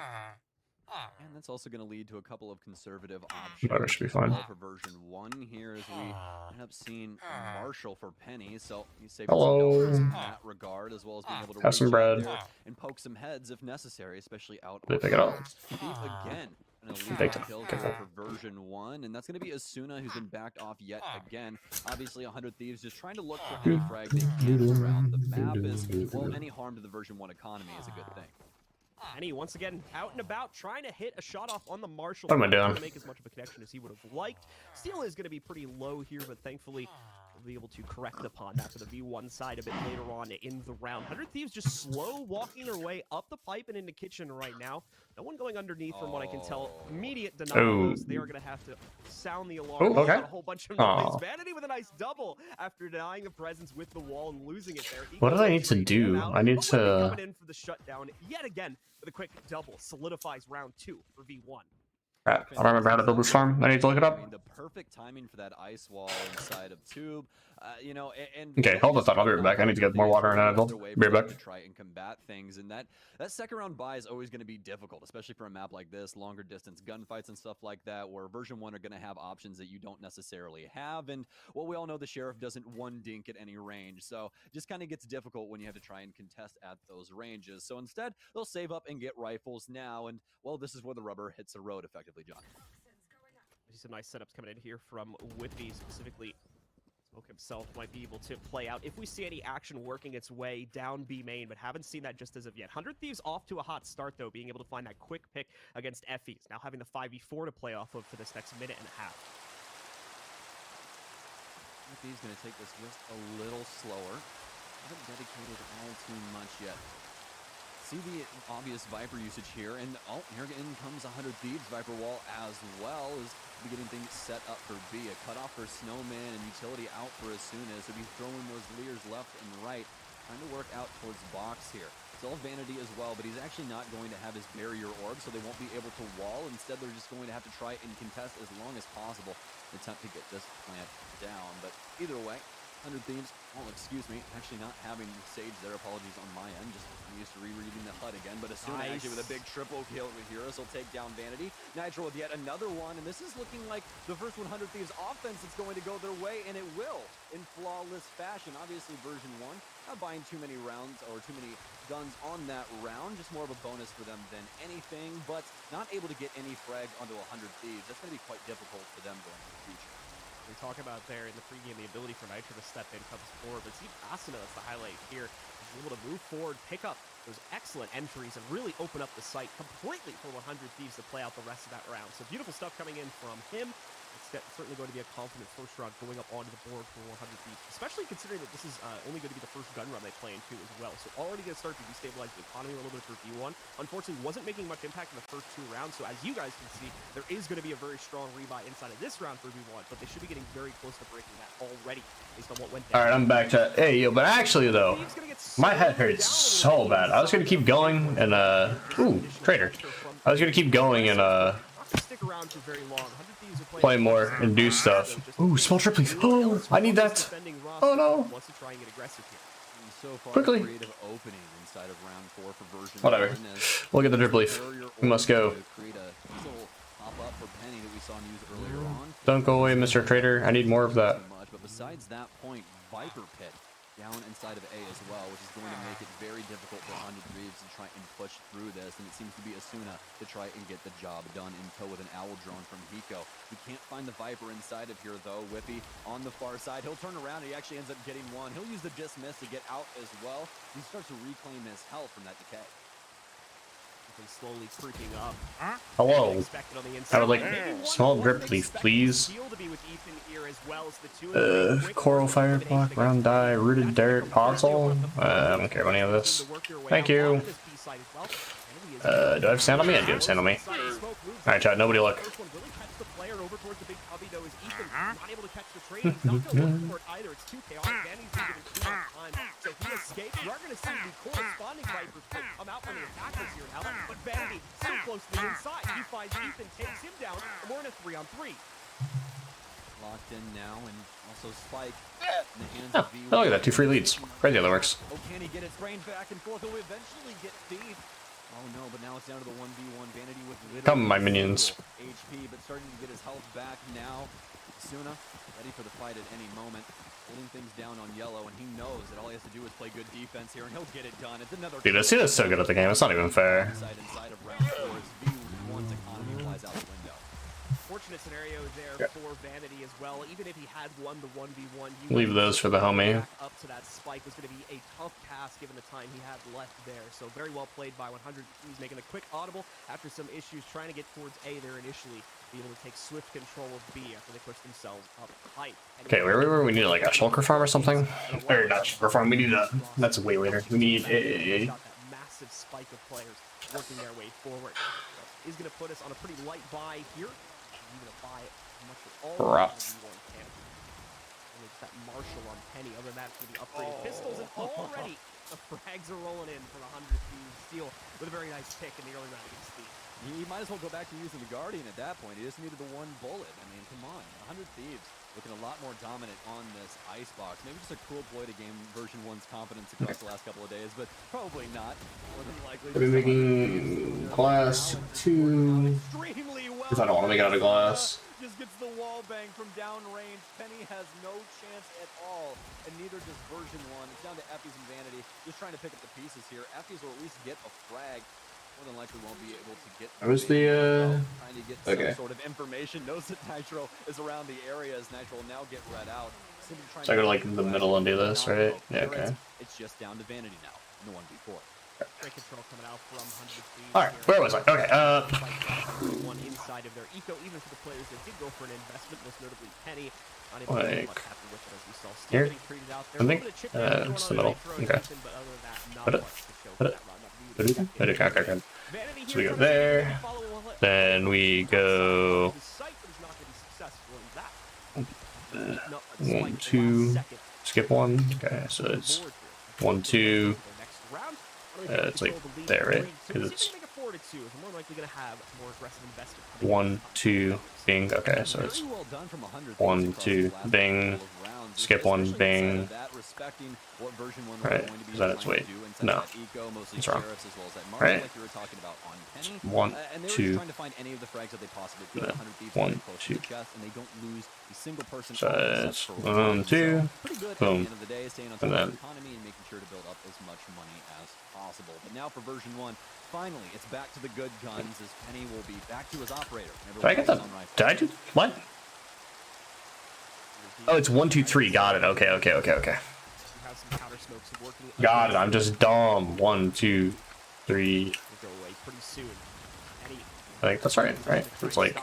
And that's also going to lead to a couple of conservative options. That should be fine. For version 1 here, as we end up seeing Marshall for Penny, so he's safe in that regard, as well as being able to have some bread and poke some heads if necessary, especially out. They pick it up. Again. Kills for version 1, and that's going to be Asuna, who's been backed off yet again. Obviously, 100 Thieves just trying to look for any frag they can around the map. Well, any harm to the version 1 economy is a good thing. Penny once again out and about, trying to hit a shot off on the Marshall. What am I doing? To make as much of a connection as he would have liked. Steel is going to be pretty low here, but thankfully be able to correct upon that for the V1 side a bit later on in the round. 100 Thieves just slow walking their way up the pipe and into kitchen right now. No one going underneath from what I can tell. Immediate denial. They are going to have to sound the alarm. Oh, okay. A whole bunch of noise. Vanity with a nice double after denying the presence with the wall and losing it there. What do I need to do? I need to... coming in for the shutdown yet again with a quick double. Solidifies round 2 for V1. Crap. I don't remember how to build this farm. I need to look it up. I mean, the perfect timing for that ice wall inside of Tube. You know, and okay, hold the thought. I'll be right back. I need to get more water in Anvil. Be right back. To try and combat things, and that second round buy is always going to be difficult, especially for a map like this, longer distance gunfights and stuff like that, where version 1 are going to have options that you don't necessarily have. And well, we all know the sheriff doesn't one dink at any range, so it just kind of gets difficult when you have to try and contest at those ranges. So instead, they'll save up and get rifles now, and well, this is where the rubber hits the road effectively, John. Some nice setups coming in here from Whippy, specifically. Smoke himself might be able to play out if we see any action working its way down B main, but haven't seen that just as of yet. 100 Thieves off to a hot start, though, being able to find that quick pick against FEs. Now having the 5v4 to play off of for this next minute and a half. FE's going to take this just a little slower. Haven't dedicated all too much yet. See the obvious Viper usage here, and oh, here in comes 100 Thieves. Viper wall as well as getting things set up for B. A cutoff for Snowman and utility out for as soon as. So he's throwing those leers left and right, trying to work out towards box here. It's all Vanity as well, but he's actually not going to have his barrier orb, so they won't be able to wall. Instead, they're just going to have to try and contest as long as possible, attempt to get this plant down. But either way, 100 Thieves, well, excuse me, actually not having Sage there. Apologies on my end. Just I'm used to rereading the HUD again. But Asuna actually with a big triple kill with Heroes will take down Vanity. Nitro with yet another one. And this is looking like the first 100 Thieves offense that's going to go their way. And it will in flawless fashion. Obviously, version 1, not buying too many rounds or too many guns on that round. Just more of a bonus for them than anything. But not able to get any frag onto 100 Thieves. That's going to be quite difficult for them going into the future. We talk about there in the pregame the ability for Nitro to step in, comes forward, but see Asuna, that's the highlight here. He's able to move forward, pick up those excellent entries, and really open up the site completely for 100 Thieves to play out the rest of that round. So beautiful stuff coming in from him. It's certainly going to be a confident first round going up onto the board for 100 Thieves, especially considering that this is only going to be the first gun run they play into as well. So already going to start to destabilize the economy a little bit for V1. Unfortunately, wasn't making much impact in the first 2 rounds. So as you guys can see, there is going to be a very strong rebuy inside of this round for V1, but they should be getting very close to breaking that already based on what went down. All right, I'm back to but actually though, my head hurts so bad. I was going to keep going and ooh, traitor. I was going to keep going and stick around for very long. 100 Thieves are play more and do stuff. Ooh, small trip, please. Oh, I need that. Oh no. Wants to try and get aggressive here. So far, quickly. Creative opening inside of round 4 for version whatever. 1 We'll get the drip leaf. We must go. Create a little pop-up for Penny that we saw him use earlier on. Don't go away, Mr. Trader. I need more of that. But besides that point, Viper Pit down inside of A as well, which is going to make it very difficult for 100 Thieves to try and push through this. And it seems to be Asuna to try and get the job done in tow with an owl drone from Hiko. We can't find the Viper inside of here though. Whippy on the far side. He'll turn around and he actually ends up getting one. He'll use the dismiss to get out as well. He starts to reclaim his health from that decay. Slowly creeping up. Hello. I would like small drip leaf, please. Coral fire block, round die, rooted dirt, puzzle. I don't care about any of this. Thank you. Do I have sand on me? I do have sand on me. Alright, chat, nobody look. So he escapes. You are going to see the corresponding Viper pick come out on the attackers here now. But Vanity so close to the inside. He finds Ethan, takes him down, and we're in a 3-on-3. Locked in now, and also Spike in the hands of V1. Oh, look at that, 2 free leads. Crazy how that works. Oh, can he get his brain back and forth? He'll eventually get Thief. Oh no, but now it's down to the 1v1. Vanity with come, my minions. HP, but starting to get his health back now. Suna ready for the fight at any moment. Holding things down on yellow, and he knows that all he has to do is play good defense here, and he'll get it done. It's another. Dude, this is so good at the game. It's not even fair. Inside of round 4 as V1's economy flies out the window. unfortunate scenario there for Vanity as well. Even if he had won the 1v1, Leave those for the homie. back up to that spike was going to be a tough task given the time he had left there. So very well played by 100. He's making a quick audible after some issues trying to get towards A there initially. Be able to take swift control of B after they push themselves up high. Okay, where we need like a shulker farm or something? Or not shulker farm, we need a... That's way later. We need a... Massive spike of players working their way forward. Is going to put us on a pretty light buy here. Even a buy much of all Props. that Marshall on Penny. Other than that, for the upgraded pistols, and already the frags are rolling in for the 100 Thieves. Steel with a very nice pick in the early round against Steve. He might as well go back to using the Guardian at that point. He just needed the one bullet. I mean, come on. 100 Thieves looking a lot more dominant on this icebox. Maybe just a cruel ploy to gain version 1's confidence across the last couple of days, but probably not. More than likely. Are we making glass 2? Because I don't want to make it out of glass. Just gets the wall bang from downrange. Penny has no chance at all, and neither does version 1. It's down to Effie's and Vanity. Just trying to pick up the pieces here. Effie's will at least get a frag. More than likely won't be able to get. Where's the trying to get okay. some sort of information. Knows that Nitro is around the area as Nitro will now get read out. So I go to like the middle and do this, right? Yeah, okay. It's just down to Vanity now in the 1v4. Great control coming out from 100 Thieves. All right, where was I? Okay. One inside of their eco, even for the players that did go for an investment, most notably Penny. Unable to do much happen with it, as we saw. Still Here? getting treated out there. I think it's the middle. Okay. But other than that, not Put it. much to show Put for it. that round. Put it. Put it. Okay. So we go there. Then we go 1, 2. Skip 1. Okay, so it's 1, 2. It's like there, right? Because it's 1, 2, bing. Okay, so it's 1, 2, bing. Skip 1, bing. Right, because then it's wait. No, it's wrong. Right. 1, 2. 1, 2. So it's 1, 2. Boom. And then. But now for version 1, finally, it's back to the good guns as Penny will be back to his operator. Did I get that? Did I do what? Oh, it's 1, 2, 3. Got it. Okay. Got it. I'm just dumb. 1, 2, 3. I think that's right. Right? It's like.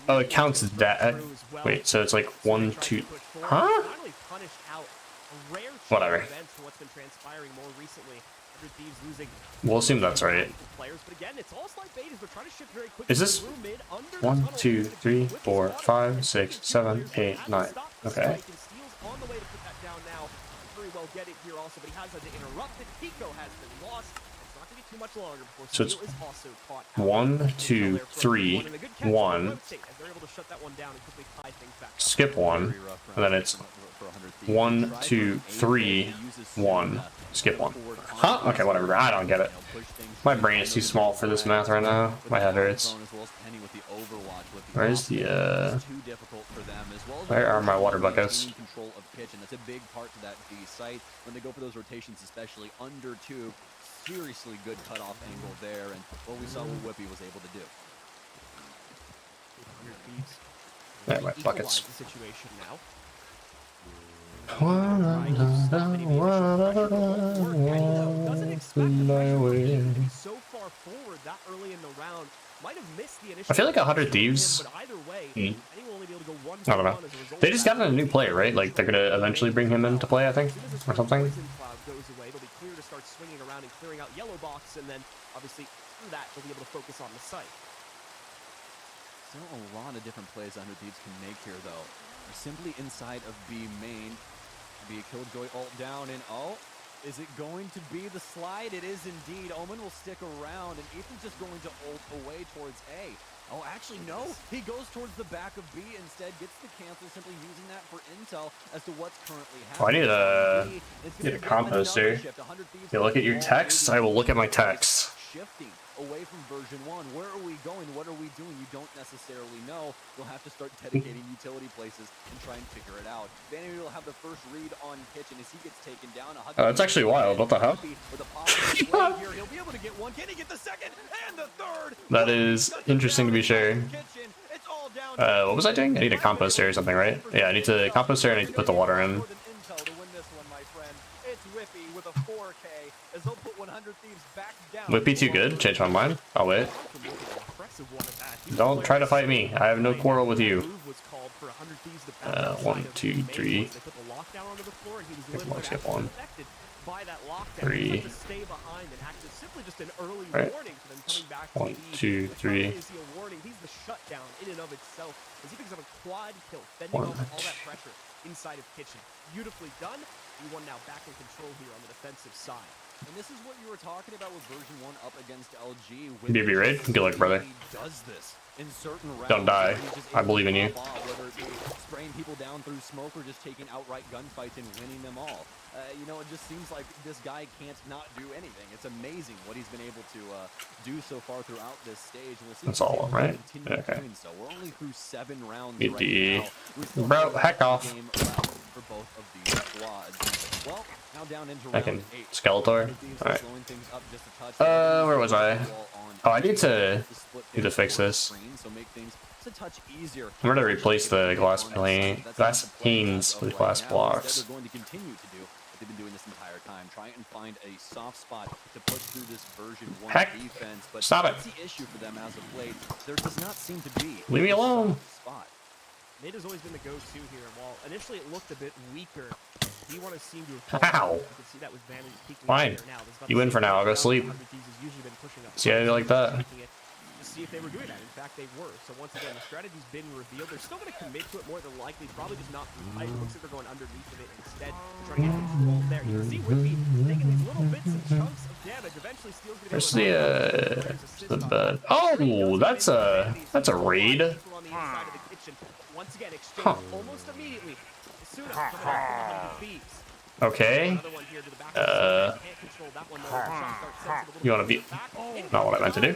Oh, it counts as that. Wait, so it's like 1, 2. Huh? Whatever. We'll assume that's right. Is this 1, 2, 3, 4, 5, 6, 7, 8, 9? Okay. So it's 1, 2, 3, 1. Skip 1, and then it's 1, 2, 3, 1. Skip 1. Huh? Okay, whatever. I don't get it. My brain is too small for this math right now. My head hurts. Where's the where are my water buckets? That's a big part to that B site when they go for those rotations, especially under 2. Seriously good cutoff angle there, and what we saw what Whippy was able to do. There, my buckets. The situation now. Doesn't expect the so far forward that early in the round. Might have missed the initial. I feel like 100 Thieves. I don't know. They just got a new player, right? Like they're gonna eventually bring him into play, I think, or something. Start swinging around and clearing out yellow box, and then obviously through that they'll be able to focus on the site. Still a lot of different plays 100 Thieves can make here, though. They're simply inside of B main. Be a Killjoy ult down, and oh, is it going to be the slide? It is indeed. Omen will stick around, and Ethan's just going to ult away towards A. Oh, actually, no. He goes towards the back of B instead, gets the cancel, simply using that for intel as to what's currently happening. Oh, I need a composter. You look at your texts, I will look at my texts. shifting away from version 1. Where are we going? What are we doing? You don't necessarily know. You'll have to start dedicating utility places and try and figure it out. Vanity will have the first read on Kitchen as he gets taken down. That's actually wild. What the hell? With a possible here, he'll be able to get one. Can he get the second and the third? That is interesting to be sure. What was I doing? I need a composter or something, right? Yeah, I need to composter and I need to put the water in. Whippy too good? Change my mind. I'll wait. Don't try to fight me. I have no quarrel with you. 1, 2, 3. Skip 1. 3. Right. 1, 2, 3. 1. Inside of Kitchen. Beautifully done. E1 now back in control here on the defensive side. And this is what you were talking about with version 1 up against LG. BB raid? Good luck, brother. Does this in certain rounds. Don't die. I believe in you. Whether it's spraying people down through smoke or just taking outright gunfights and winning them all. You know, it just seems like this guy can't not do anything. It's amazing what he's been able to do so far throughout this stage. And we'll see. That's all, right? Okay. So we're only through 7 rounds right now. Bro, heck off. For both of these squads. Well, now down into round 8. Skeletor. Alright. Where was I? Oh, I need to fix this. I'm gonna replace the glass panes with glass blocks. They've been doing this entire time, trying to find a soft spot to push through this version 1 Heck, defense. But stop it. That's the issue for them as of late. There does not seem to be. Leave me alone. Spot. Mid has always been the go-to here. While initially it looked a bit weaker, D1 seemed to have. Ow. You can see that with Vanity's peaking Fine. now. You win for now. I'll go sleep. See how you like that. See if they were doing that. In fact, they were. So once again, the strategy's been revealed. They're still going to commit to it more than likely. Probably just not. It looks like they're going underneath of it instead. Trying to get control there. You can see Whippy taking these little bits and chunks of damage. Eventually, Steel's going to Where's the bed? Oh, that's a raid. Once again, exchange almost immediately. Suna coming out from the Okay. You want to be? Not what I meant to do.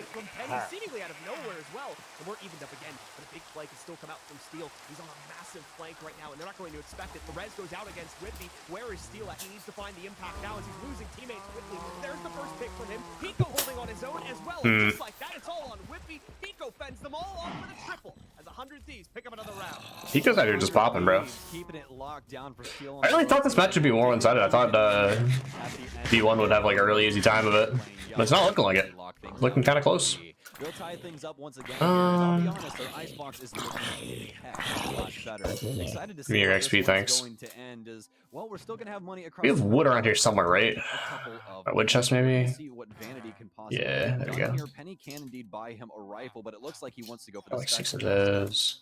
Seemingly out of nowhere as well. And we're evened up again, but a big play can still come out from Steel. He's on a massive flank right now, and they're not going to expect it. Perez goes out against Whitby. Where is Steel at? He needs to find the impact now as he's losing teammates quickly. There's the first pick from him. Pico holding on his own as well. Just like that, it's all on Whitby. Pico fends them all off with a triple as 100 Thieves pick up another round. Pico's out here just popping, bro. Keeping it locked down for Steel. I really thought this match would be more one-sided. I thought D1 would have like a really easy time of it, but it's not looking like it. Looking kind of close. We'll tie things up once again. I'll be honest, their icebox is looking a lot better. Excited to see your how XP, this thanks. going to end is, well, we're still gonna have money across. We have wood around here somewhere, right? A wood chest, maybe? See what Vanity can possibly Yeah, there we go. here. Penny can indeed buy him a rifle, but it looks like he wants to go for the Like 6 of spectre. those.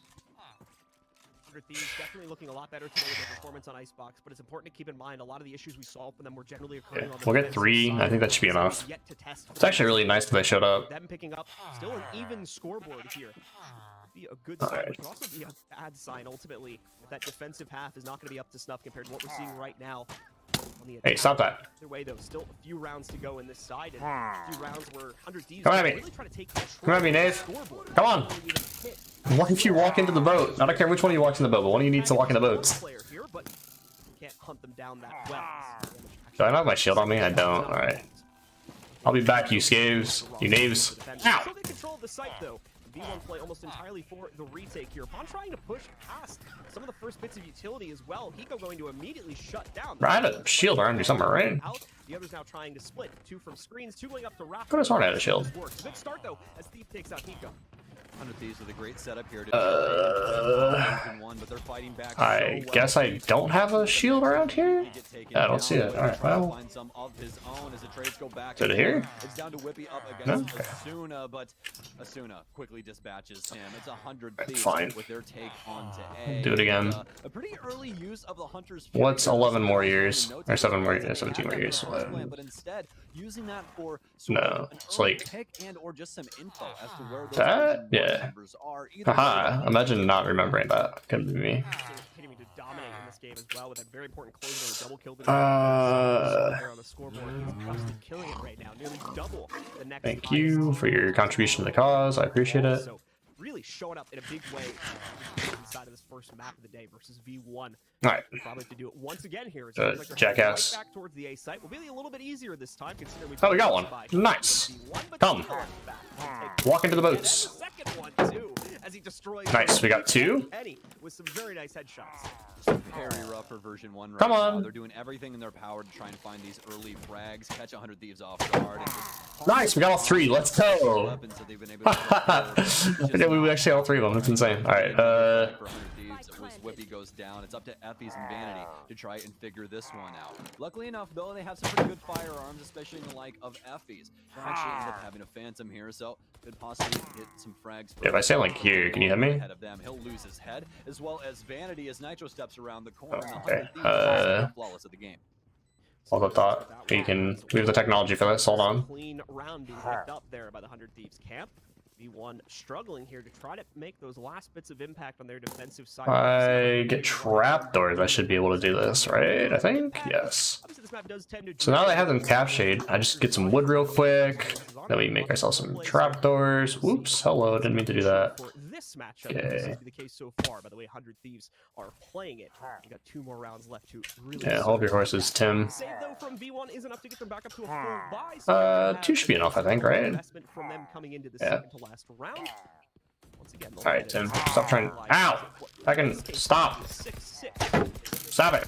Thieves definitely looking a lot better today with their performance on Icebox, but it's important to keep in mind a lot of the issues we saw for them were generally occurring on the We'll get defensive 3. side. I think that should be enough. Yet to test It's actually really nice that they showed up. them picking up still an even scoreboard here. Be a good sign, but could also be a bad sign ultimately. If that defensive half is not going to be up to snuff compared to what we're seeing right now. Hey, stop that. Either way, though, still a few rounds to go in this side, and a few rounds where 100 Thieves Come at me. really try to take control. Come at me, Nave. Come on. What if you walk into the boat? I don't care which one you walk in the boat, but one of you needs to walk in the boats. Here, but can't hunt them down that well. Do I not have my shield on me? I don't. Alright. I'll be back, you scaves. You knaves. Ow! Still get control of the site, though. V1 play almost entirely for the retake here. Upon trying to push past some of the first bits of utility as well, Hiko going to immediately shut down. I had a shield around me somewhere, right? The others now trying to split. 2 from screens, 2 going up to Raptor. Could have sworn I had a shield. Good start, though, as Thief takes out Hiko. 100 Thieves with a great setup here to but they're fighting back I guess I don't have a shield around here? I don't see it. Alright, well. Find some of his own as the trades go back. Is it here? It's down to Whippy up against Okay. Asuna, but Asuna quickly dispatches him. It's 100 Thieves Fine. with their take onto A. Do it again. A pretty early use of the Hunter's What's 11 more years? Or 7 more years? 17 more years. but instead using that for sort No, of an it's early like pick and or just some info as to where those that. Yeah. numbers are. Either Haha. way, Imagine not remembering that. Couldn't be me. Continuing to dominate in this game as well with that very important closing on the double kill. There on the scoreboard, he's custody killing it right now, nearly double the next. Thank you for your contribution to the cause. I appreciate it. So really showing up in a big way inside of this first map of the day versus V1. All right. Probably have to do it once again here. Jackass. Right back towards the A site. Will be a little bit easier this time considering Oh, we got one. Nice. Come. Walk into the boats. Second one too, as he destroys. Nice. We got two. Eddie with some very nice headshots. Very rough for version 1 right Come now. on. They're doing everything in their power to try and find these early frags, catch 100 Thieves off guard. And just Nice. We got all three. Let's go. weapons that they've been able to Yeah, we actually got all three of them. That's insane. All right. for 100 Thieves, as Whippy goes down. It's up to Effie's and Vanity to try and figure this one out. Luckily enough, though, they have some pretty good firearms, especially in the like of Effie's. They actually end up having a Phantom here, so could possibly hit some frags. If I say like here, can you hit me? Ahead of them, he'll lose his head, as well as Vanity as Nitro steps around the corner. And Okay, 100 Thieves are flawless at the game. Hold the thought. We have the technology for this. Hold on. Clean round being picked up there by the 100 Thieves camp. V1 struggling here to try to make those last bits of impact on their defensive side. I get trapdoors. I should be able to do this, right? I think. Yes. Obviously, this map does tend to So now that I have them cap shade, I just get some wood real quick. Then we make ourselves some trapdoors. Whoops. Hello. Didn't mean to do that. For this matchup, Okay. this seems to be the case so far. By the way, 100 Thieves are playing it. You got 2 more rounds left to really. Yeah. Hold your horses, Tim. Save though from V1 is enough to get them back up to a full buy. So 2 should be enough, I think, right? Investment from them coming into the Yeah. second to last round. Once again, All right, Tim. Stop trying. Ow! I can stop. 6-6. Stop it.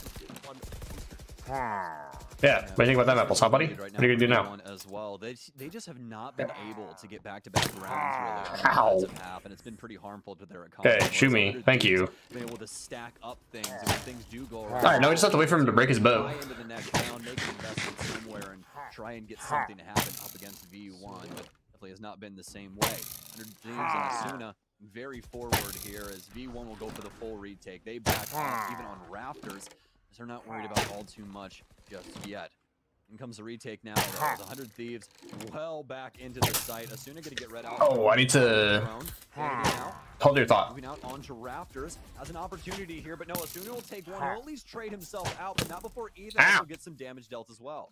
Yeah. What do you think about that, Apples, huh, buddy? What are you gonna do now? As well, they just have not been able to get back-to-back rounds really. Ow. Half, and it's been pretty harmful to their economy. Okay, shoot me. Thank you. Been able to stack up things, and when things do go wrong. All right, now we just have to wait for him to break his bow. Fly into the next round, make an investment somewhere, and try and get something to happen up against V1, but definitely has not been the same way. 100 Thieves and Asuna very forward here as V1 will go for the full retake. They back off even on rafters, as they're not worried about all too much just yet. In comes the retake now. There's 100 Thieves well back into the site. Asuna going to get red out. Oh, I need to hold your thought. Moving out onto rafters as an opportunity here, but no, Asuna will take one. He'll at least trade himself out, but not before either will get some damage dealt as well.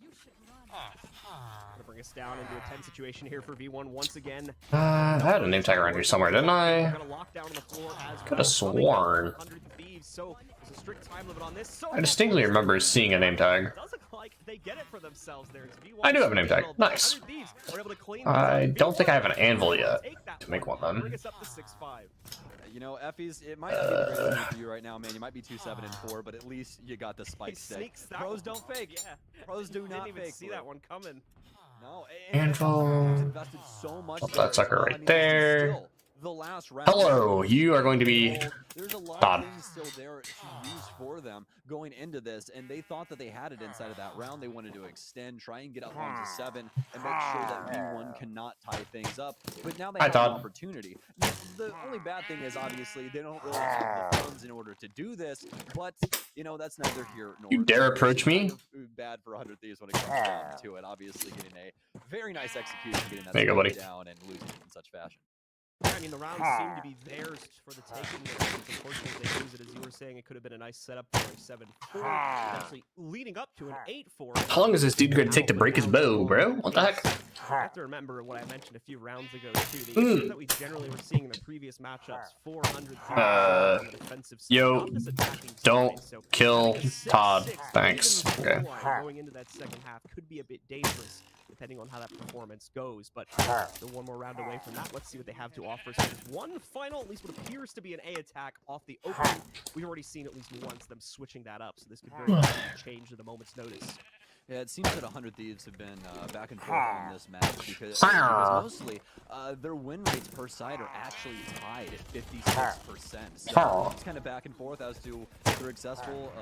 Gonna bring us down into a tense situation here for V1 once again. I had a name tag around here somewhere, didn't I? Gonna lock down on the floor as Could have sworn. 100 Thieves, so there's a strict time limit on this. So I distinctly remember seeing a name tag. does look like they get it for themselves there. V1 I do have a name tag. Nice. 100 Thieves are able to clean I this up. don't think I have an anvil yet Take that to make one Bring then. us up to 6-5. You know, Effie's, it might not be the greatest for you right now, man. You might be 2-7 and 4, but at least you got the spike stick. Sneaks that Pros one. don't fake. Yeah. Pros do not Didn't even fake. see that one coming. No, Anvil. invested so much Put there that as sucker well. right I mean, there. still the last round. Hello, you are going to be There's a lot Todd. of things still there to use for them going into this, and they thought that they had it inside of that round. They wanted to extend, try and get up onto 7, and make sure that V1 cannot tie things up. But now they Hi, have an Todd. opportunity. The only bad thing is, obviously, they don't really have the funds in order to do this, but, you know, that's neither here nor You dare there. approach me? It's kind of bad for 100 Thieves when it comes down to it. Obviously, getting a very nice execution, getting that There you go, buddy. down and losing it in such fashion. Yeah, I mean, the rounds seem to be theirs for the taking. Unfortunately, they lose it. As you were saying, it could have been a nice setup for a 7-4. Actually, leading up to an 8-4. How long is this dude going to take to break his bow, bro? What the heck? I have to remember what I mentioned a few rounds ago, too. The issue that we generally were seeing in the previous matchups, 400 on the defensive side, yo, not this attacking don't side. So kill I think a Todd. 6-6, Thanks. even Okay. scoreline going into that second half could be a bit dangerous, depending on how that performance goes. But still one more round away from that. Let's see what they have to offer. So there's one final, at least what appears to be an A attack off the opening. We've already seen at least once them switching that up, so this could very easily change at a moment's notice. Yeah, it seems that 100 Thieves have been back and forth on this match because mostly their win rates per side are actually tied at 56%. So it's kind of back and forth as to if they're successful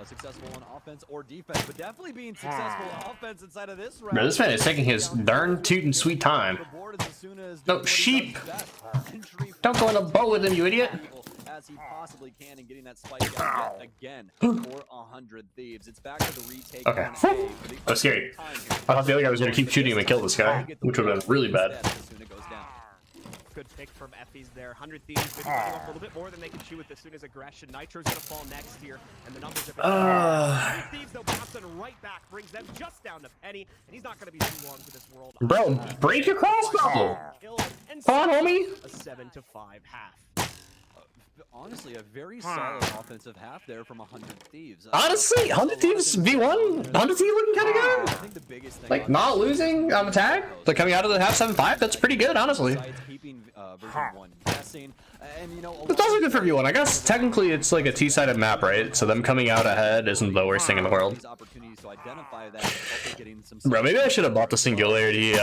on offense or defense, but definitely being successful on offense inside of this round. Bro, this man is taking his darn tootin' sweet time. The board is as soon as No, sheep! Don't go in a boat with him, you idiot! As he possibly can and getting that spike down yet again for 100 Thieves. It's back to the retake. Okay. On A for the That's scary. time here. I thought the other guy was gonna keep shooting him and kill this guy, which would have been really bad. Good pick from Effie's there. 100 Thieves maybe getting off a little bit more than they can chew with as soon as aggression. Nitro's gonna fall next here, and the numbers have been 100 Thieves though bouncing right back, brings them just down to Penny, and he's not gonna be too long for this world. Bro, break your crossbow! Come on, homie! A 7-5 half. Honestly, a very solid offensive half there from 100 Thieves. Honestly, 100 Thieves V1, 100 Thieves looking kind of good. I think the biggest thing Like, not losing on the tag, like coming out of the half 7-5, that's pretty good, honestly. Keeping version 1 guessing, and you know, It's also good for V1. I guess technically it's like a T-sided map, right? So them coming out ahead isn't the worst thing in the world. Bro, maybe I should have bought the Singularity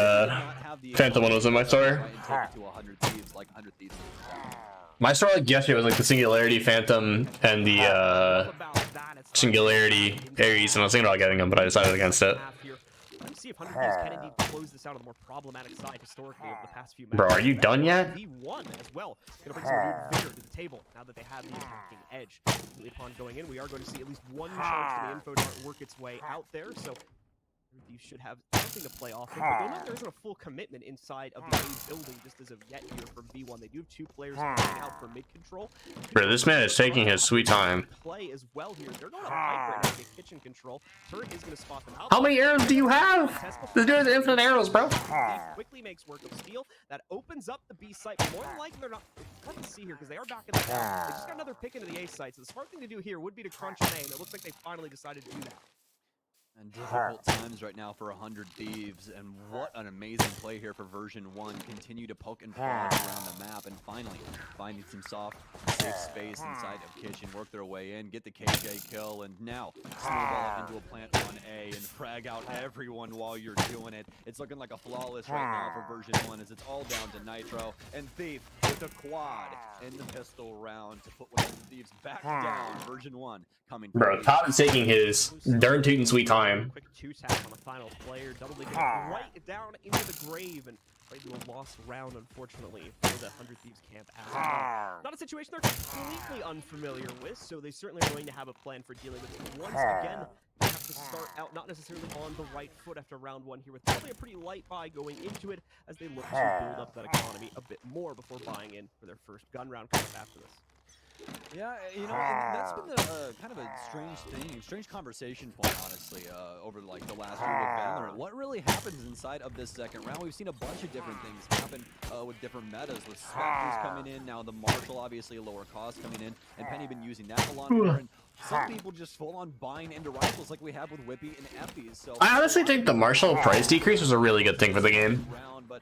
Phantom when it was in my store. My store like yesterday was like the Singularity Phantom and the Singularity Ares, and I was thinking about getting them, but I decided against it. Let's see if 100 Thieves can indeed close this out on the more problematic side historically over the past few matches. Bro, are you done yet? V1 as well. Gonna bring some renewed vigor to the table now that they have the attacking edge. Upon going in, we are going to see at least one chance for the info dart work its way out there. So you should have something to play off of, but you'll note there isn't a full commitment inside of the A building just as of yet here from V1. They do have 2 players playing out for mid control. Bro, this man is taking his sweet time. Play as well here. They're going to fight right now to get kitchen control. Turret is going to spot them out. How many arrows do you have? This dude has infinite arrows, bro. Quickly makes work of steel. That opens up the B site. But more than likely, they're not. Let's see here because they are back in the back. They just got another pick into the A site. So the smart thing to do here would be to crunch an A, and it looks like they finally decided to do that. And difficult times right now for 100 Thieves, and what an amazing play here for version 1. Continue to poke and prod around the map, and finally finding some soft, safe space inside of kitchen, work their way in, get the KJ kill, and now snowball into a plant 1A and frag out everyone while you're doing it. It's looking like a flawless right now for version 1 as it's all down to Nitro, and Thief with a quad in the pistol round to put 100 Thieves back down. Version 1 coming. Bro, Todd is taking his darn tootin' sweet time. Quick 2-tap on the final player, double digging right down into the grave, and right into a lost round, unfortunately, for the 100 Thieves camp as well. Not a situation they're completely unfamiliar with, so they certainly are going to have a plan for dealing with it. Once again, they have to start out not necessarily on the right foot after round 1 here, with probably a pretty light buy going into it as they look to build up that economy a bit more before buying in for their first gun round coming up after this. Yeah, you know, and that's been a kind of a strange thing, strange conversation point, honestly, over like the last year with Valorant. What really happens inside of this second round? We've seen a bunch of different things happen with different metas, with Spectres coming in, now the Marshall, obviously a lower cost coming in, and Penny been using that a lot more, and some people just full on buying into rifles like we have with Whippy and Effie's. So I honestly think the Marshall price decrease was a really good thing for the game.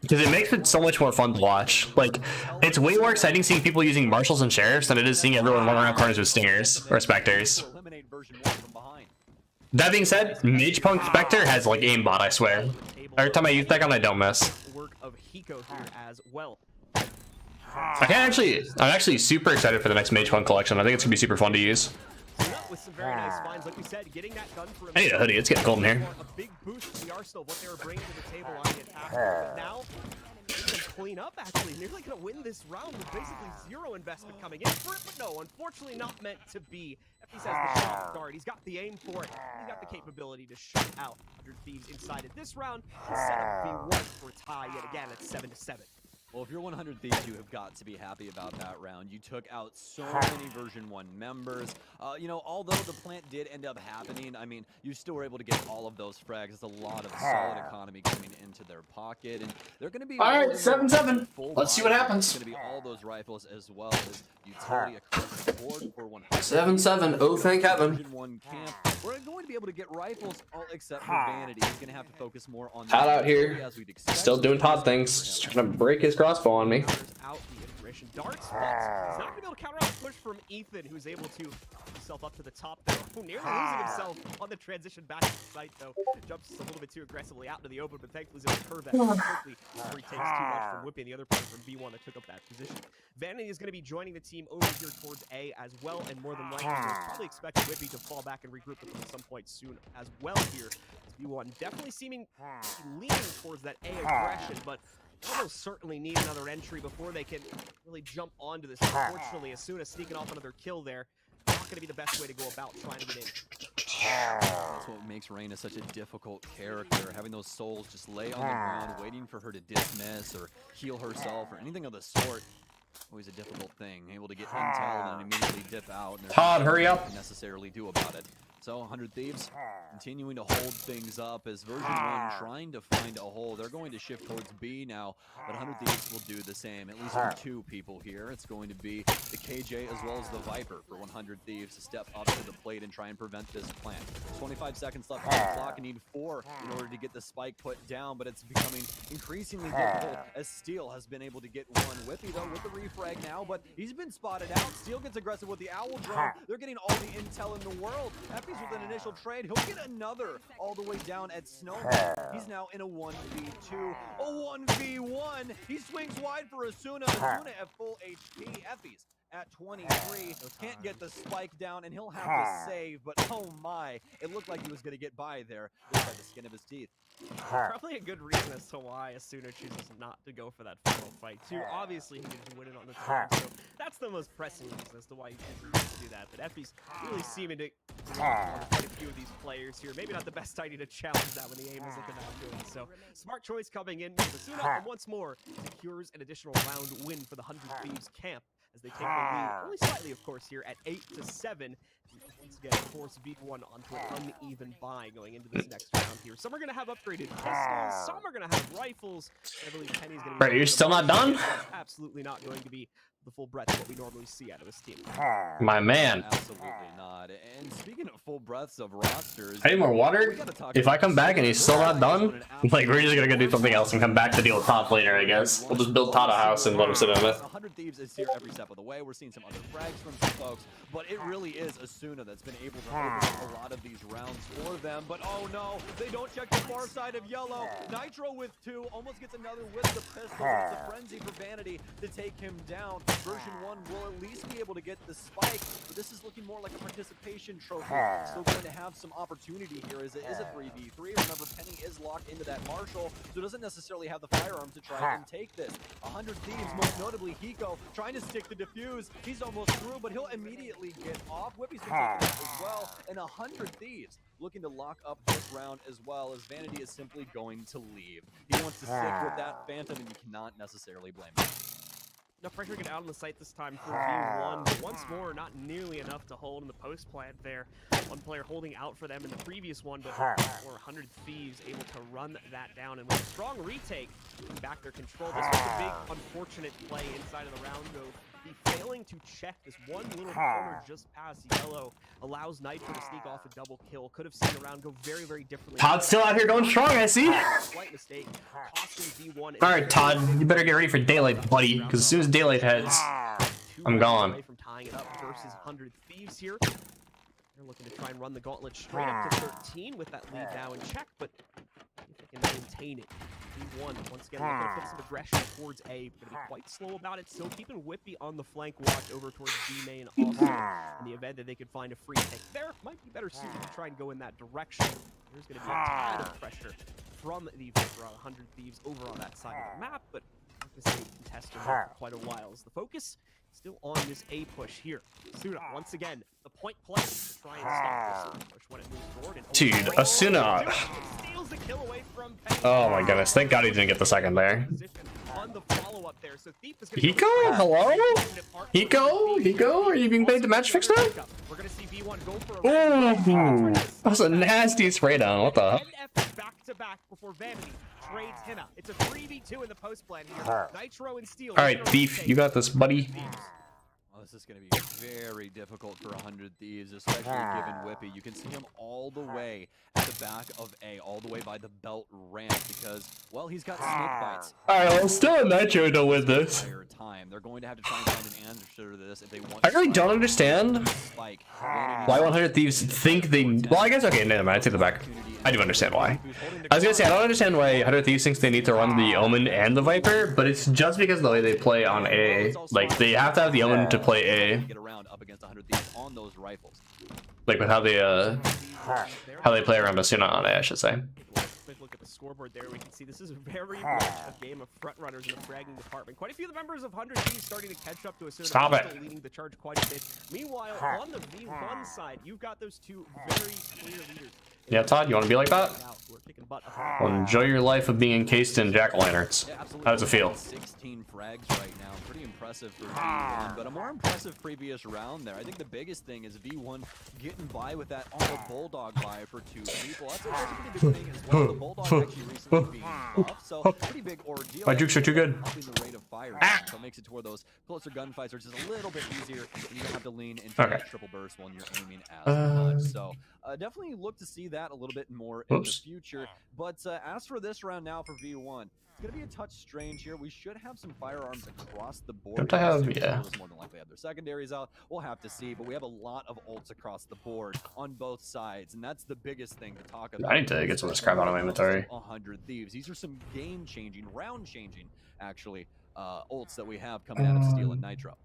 Because it makes it so much more fun to watch. Like, it's way more exciting seeing people using Marshalls and Sheriffs than it is seeing everyone run around corners with Stingers or Spectres. That being said, Mage Punk Spectre has like aimbot, I swear. Every time I use that gun, I don't miss. Work of Hiko here as well. I'm actually super excited for the next Mage Punk collection. I think it's gonna be super fun to use. With some very nice finds, like we said, getting that gun for I need a hoodie. It's getting cold in here. A big boost to the arsenal of what they were bringing to the table on the attack. But now, they can clean up, actually. Nearly going to win this round with basically 0 investment coming in for it. But no, unfortunately not meant to be. Effie has the shot guard. He's got the aim for it. He's got the capability to shut out 100 Thieves inside of this round and set up V1 for a tie yet again at 7-7. Well, if you're 100 Thieves, you have got to be happy about that round. You took out so many version 1 members. You know, although the plant did end up happening, I mean, you still were able to get all of those frags. It's a lot of solid economy coming into their pocket, and they're going to be... All right, 7-7. Let's see what happens. It's going to be all those rifles as well as utility across the board for 100. 7-7. Oh, thank heaven. Version 1 camp. We're going to be able to get rifles, all except for Vanity. He's going to have to focus more on... Todd out here. Still doing Todd things. Just trying to break his crossbow on me. Out the iteration. Darts, but he's not going to be able to counter out the push from Ethan, who's able to himself up to the top there. Nearly losing himself on the transition back to the site, though. Jumps a little bit too aggressively out into the open, but thankfully he's able to curve that quickly before he takes too much from Whippy and the other player from B1 that took up that position. Vanity is going to be joining the team over here towards A as well, and more than likely we'll probably expect Whippy to fall back and regroup with them at some point soon as well here. B1 definitely seeming leaning towards that A aggression, but almost certainly need another entry before they can really jump onto this. Unfortunately, as soon as sneaking off another kill there, not going to be the best way to go about trying to get in. That's what makes Reyna such a difficult character, having those souls just lay on the ground, waiting for her to dismiss or heal herself or anything of the sort. Always a difficult thing, able to get intel and then immediately dip out. And Todd, hurry up! Necessarily do about it. So 100 Thieves continuing to hold things up as version 1 trying to find a hole. They're going to shift towards B now, but 100 Thieves will do the same. At least for 2 people here. It's going to be the KJ as well as the Viper for 100 Thieves to step up to the plate and try and prevent this plant. 25 seconds left on the clock and need 4 in order to get the spike put down, but it's becoming increasingly difficult as Steel has been able to get one. Whippy though with the refrag now, but he's been spotted out. Steel gets aggressive with the owl drone. They're getting all the intel in the world. With an initial trade, he'll get another all the way down at Snowman. He's now in a 1v2, a 1v1. He swings wide for Asuna. Asuna at full HP. Effie's at 23, can't get the spike down, and he'll have to save, but oh my, it looked like he was going to get by there just by the skin of his teeth. Probably a good reason as to why Asuna chooses not to go for that final fight, too. Obviously, he can win it on the turn, so that's the most pressing reason as to why he chooses to do that. But Effie's really seeming to on quite a few of these players here. Maybe not the best idea to challenge that when the aim isn't the not good. So, smart choice coming in. Asuna, and once more, secures an additional round win for the 100 Thieves camp as they take the lead, only slightly, of course, here at 8-7. Once again, force V1 onto an uneven bye going into this next round here. Some are going to have upgraded pistols, some are going to have rifles. I believe Penny's going to be... Right, you're still not done? Absolutely not going to be the full breadth of what we normally see out of this team. My man. Absolutely not. And speaking of full breadths of rosters... I need more water? If I come back and he's still not done, like, we're just gonna go do something else and come back to deal with top later, I guess. We'll just build Todd a house and let him sit in it. 100 Thieves is here every step of the way. We're seeing some other frags from some folks, but it really is Asuna that's been able to open a lot of these rounds for them. But oh no, they don't check the far side of yellow. Nitro with 2, almost gets another with the pistol. It's a frenzy for Vanity to take him down. Version 1 will at least be able to get the spike, but this is looking more like a participation trophy. Still going to have some opportunity here as it is a 3v3. Remember, Penny is locked into that Marshall, so doesn't necessarily have the firearms to try and take this. 100 Thieves, most notably Hiko, trying to stick the defuse. He's almost through, but he'll immediately get off. Whippy's been taken out as well, and 100 Thieves looking to lock up this round as well, as Vanity is simply going to leave. He wants to stick with that Phantom, and you cannot necessarily blame him. No pressure get out on the site this time for V1, but once more, not nearly enough to hold in the post plant there. One player holding out for them in the previous one, but 100 Thieves able to run that down, and with a strong retake, back their control. This was a big, unfortunate play inside of the round, though. Failing to check this one little corner just past yellow allows Nitro to sneak off a double kill. Could have seen the round go very, very differently. Todd's still out here going strong, I see. Slight mistake, costing V1. Alright, Todd, you better get ready for daylight, buddy, because as soon as daylight heads, I'm gone. Away from tying it up versus 100 Thieves here. They're looking to try and run the gauntlet straight up to 13 with that lead now in check, but if they can maintain it. V1, once again, they're going to put some aggression towards A. Going to be quite slow about it, still keeping Whippy on the flank watch over towards B main also. In the event that they could find a free pick there, might be better suited to try and go in that direction. There's going to be a ton of pressure from the Viper 100 Thieves over on that side of the map, but this is a contested for quite a while. As the focus still on this A push here. Asuna, once again, the point play to try and stop this push when it moves forward. And Dude, Asuna. Steals the kill away from Penny. Oh my goodness, thank God he didn't get the second there. On the follow-up there. So Thief is Hiko? Hello? Hiko? Are you being paid to match fix that? We're gonna see V1 go for a Ooh, that was a nasty spray down. What the hell? back to back before Vanity trades Hina. It's a 3v2 in the post plan here. Nitro and Steel. Alright, Thief, you got this, buddy. Well, this is going to be very difficult for 100 Thieves, especially given Whippy. You can see him all the way at the back of A, all the way by the belt ramp, because, well, he's got snake bites. Alright, well, still a Nitro to win this. Time. They're going to have to try and find an answer to this if they want. I really don't understand why 100 Thieves think they... Well, I guess, okay, never mind, I take it back. I do understand why. I was gonna say, I don't understand why 100 Thieves thinks they need to run the Omen and the Viper, but it's just because of the way they play on A. Like, they have to have the Omen to play A. Like, with how they play around Asuna on A, I should say. look at the scoreboard there, we can see this is very much a game of front runners in the fragging department. Quite a few of the members of 100 Thieves starting to catch up to us. Stop it. Still leading the charge quite a bit. Meanwhile, on the V1 side, you've got those two very clear leaders. Yeah, Todd, you want to be like that? Well, enjoy your life of being encased in jack-o'-lanterns. Yeah, absolutely. How does it feel? 16 frags right now. Pretty impressive for V1, but a more impressive previous round there. I think the biggest thing is V1 getting by with that on the Bulldog buy for 2 people. That's a pretty big thing as well. The Bulldog actually recently being buffed, so pretty big ordeal. My jukes are too good. Upping the rate of fire, so it makes it to where those closer gunfights are just a little bit easier, and you don't have to lean into that triple burst when you're aiming as much. So definitely look to see that a little bit more in the future. But as for this round now for V1, it's going to be a touch strange here. We should have some firearms across the board. Don't I have, More than likely have their secondaries out. We'll have to see, but we have a lot of ults across the board on both sides, and that's the biggest thing to talk about. I need to get some of this crap out of my inventory. 100 Thieves. These are some game-changing, round-changing, actually, ults that we have coming out of Steel and Nitro.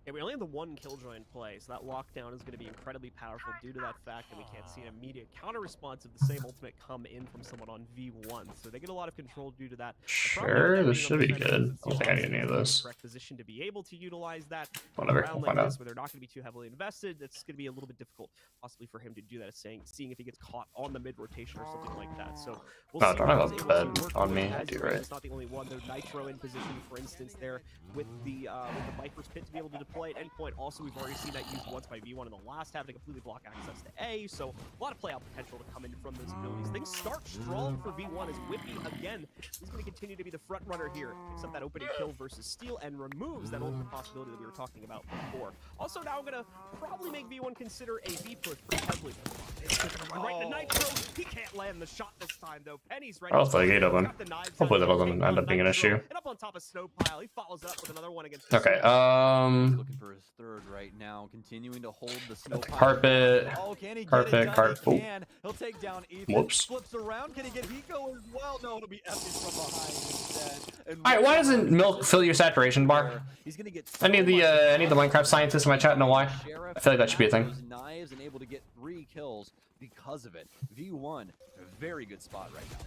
Yeah, we only have the one Killjoy in play, so that lockdown is going to be incredibly powerful due to that fact that we can't see an immediate counter-response of the same ultimate come in from someone on V1. So they get a lot of control due to that. Sure, this should be good. I don't think I need any of this. Correct position to be able to utilize that. Whatever, we'll find out. Where they're not going to be too heavily invested, it's going to be a little bit difficult, possibly for him to do that. Seeing if he gets caught on the mid-rotation or something like that. So we'll see. Don't have a bed on me. I do, right? It's not the only one. There's Nitro in position, for instance, there with the Viper's Pit to be able to deploy at any point. Also, we've already seen that used once by V1 in the last half to completely block access to A, so a lot of play-out potential to come in from those abilities. Things start strong for V1 as Whippy, again, is going to continue to be the front runner here, except that opening kill versus Steel, and removes that ultimate possibility that we were talking about before. Also, now I'm going to probably make V1 consider a V push pretty heavily. Right to Nitro, he can't land the shot this time, though. Penny's ready. I'll take 8 of them. Hopefully that doesn't end up being an issue. And up on top of Snowpile, he follows up with another one against okay, looking for his third right now, continuing to hold the snow carpet. Oh, can he carpet, get it done? Oh. He'll take down Ethan. Whoops. Flips around. Can he get Hiko as well? No, it'll be Epic from behind instead. Alright, why doesn't milk fill your saturation bar? He's gonna get I need the Minecraft scientists in my chat to know why. I feel like that should be a thing. Knives and able to get 3 kills because of it. V1, very good spot right now.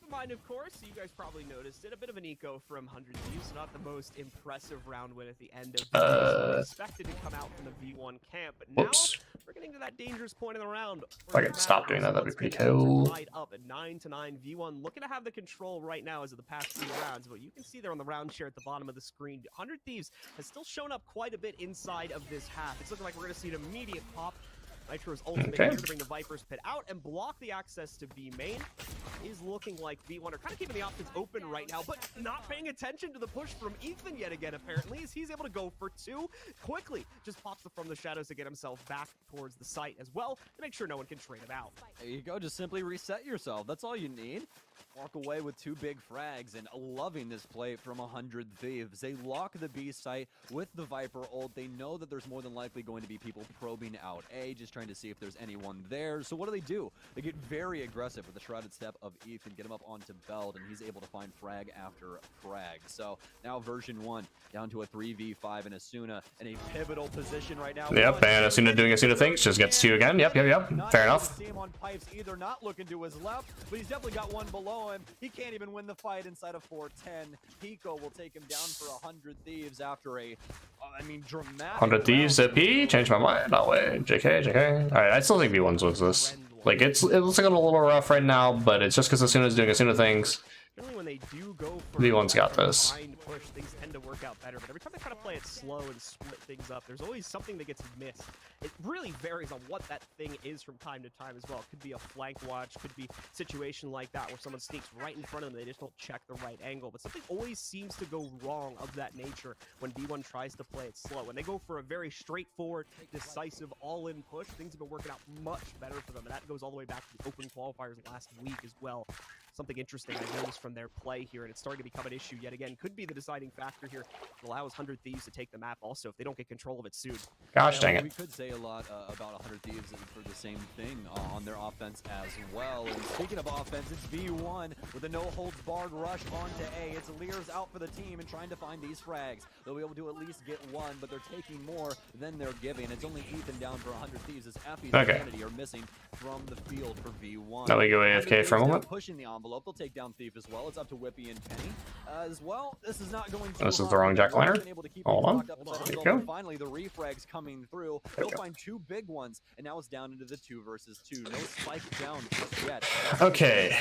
Mind, of course, you guys probably noticed it. A bit of an eco from 100 Thieves, not the most impressive round win at the end of the expected to come out from the V1 camp, but now we're getting to that dangerous point in the round. If I could stop doing that, that'd be pretty cool. Tied up at 9-9, V1 looking to have the control right now as of the past 2 rounds, but you can see there on the round share at the bottom of the screen, 100 Thieves has still shown up quite a bit inside of this half. It's looking like we're going to see an immediate pop. Nitro's ultimate here to bring the Viper's Pit out and block the access to B main is looking like V1 are kind of keeping the options open right now, but not paying attention to the push from Ethan yet again, apparently, as he's able to go for 2 quickly. Just pops from the shadows to get himself back towards the site as well to make sure no one can trade him out. There you go, just simply reset yourself. That's all you need. Walk away with 2 big frags and loving this play from 100 Thieves. They lock the B site with the Viper ult. They know that there's more than likely going to be people probing out A, just trying to see if there's anyone there. So what do? They get very aggressive with the shrouded step of Ethan, get him up onto Beld, and he's able to find frag after frag. So now version 1 down to a 3v5 and Asuna in a pivotal position right now. Yep, and Asuna doing Asuna things just gets 2 again. Yep. Fair enough. See him on pipes either, not looking to his left, but he's definitely got one below him. He can't even win the fight inside of 410. Pico will take him down for 100 Thieves after a, dramatic 100 Thieves P. Changed my mind. No way. JK. Alright, I still think V1's wins this. Like, it looks like a little rough right now, but it's just because Asuna's doing Asuna things. Generally, when they do go for V1's got this. Push, things tend to work out better, but every time they try to play it slow and split things up, there's always something that gets missed. It really varies on what that thing is from time to time as well. It could be a flank watch, could be a situation like that where someone sneaks right in front of them, they just don't check the right angle, but something always seems to go wrong of that nature when V1 tries to play it slow. When they go for a very straightforward, decisive, all-in push, things have been working out much better for them, and that goes all the way back to the open qualifiers last week as well. something interesting I noticed from their play here, and it's starting to become an issue yet again. Could be the deciding factor here. It allows 100 Thieves to take the map also if they don't get control of it soon. Gosh dang it. We could say a lot about 100 Thieves for the same thing on their offense as well. And speaking of offense, it's V1 with a no-holds-barred rush onto A. It's Lear's out for the team and trying to find these frags. They'll be able to at least get one, but they're taking more than they're giving. It's only Ethan down for 100 Thieves as Effie and Kennedy are missing from the field for V1. Now we go AFK for a moment. Pushing the envelope. They'll take down Thief as well. It's up to Whippy and Penny as well. This is not going to. This is the wrong jack-o'-lantern. Hold on. There you go. Finally, the refrags coming through. They'll find 2 big ones, and now it's down into the 2 versus 2. No spike down just yet. Okay.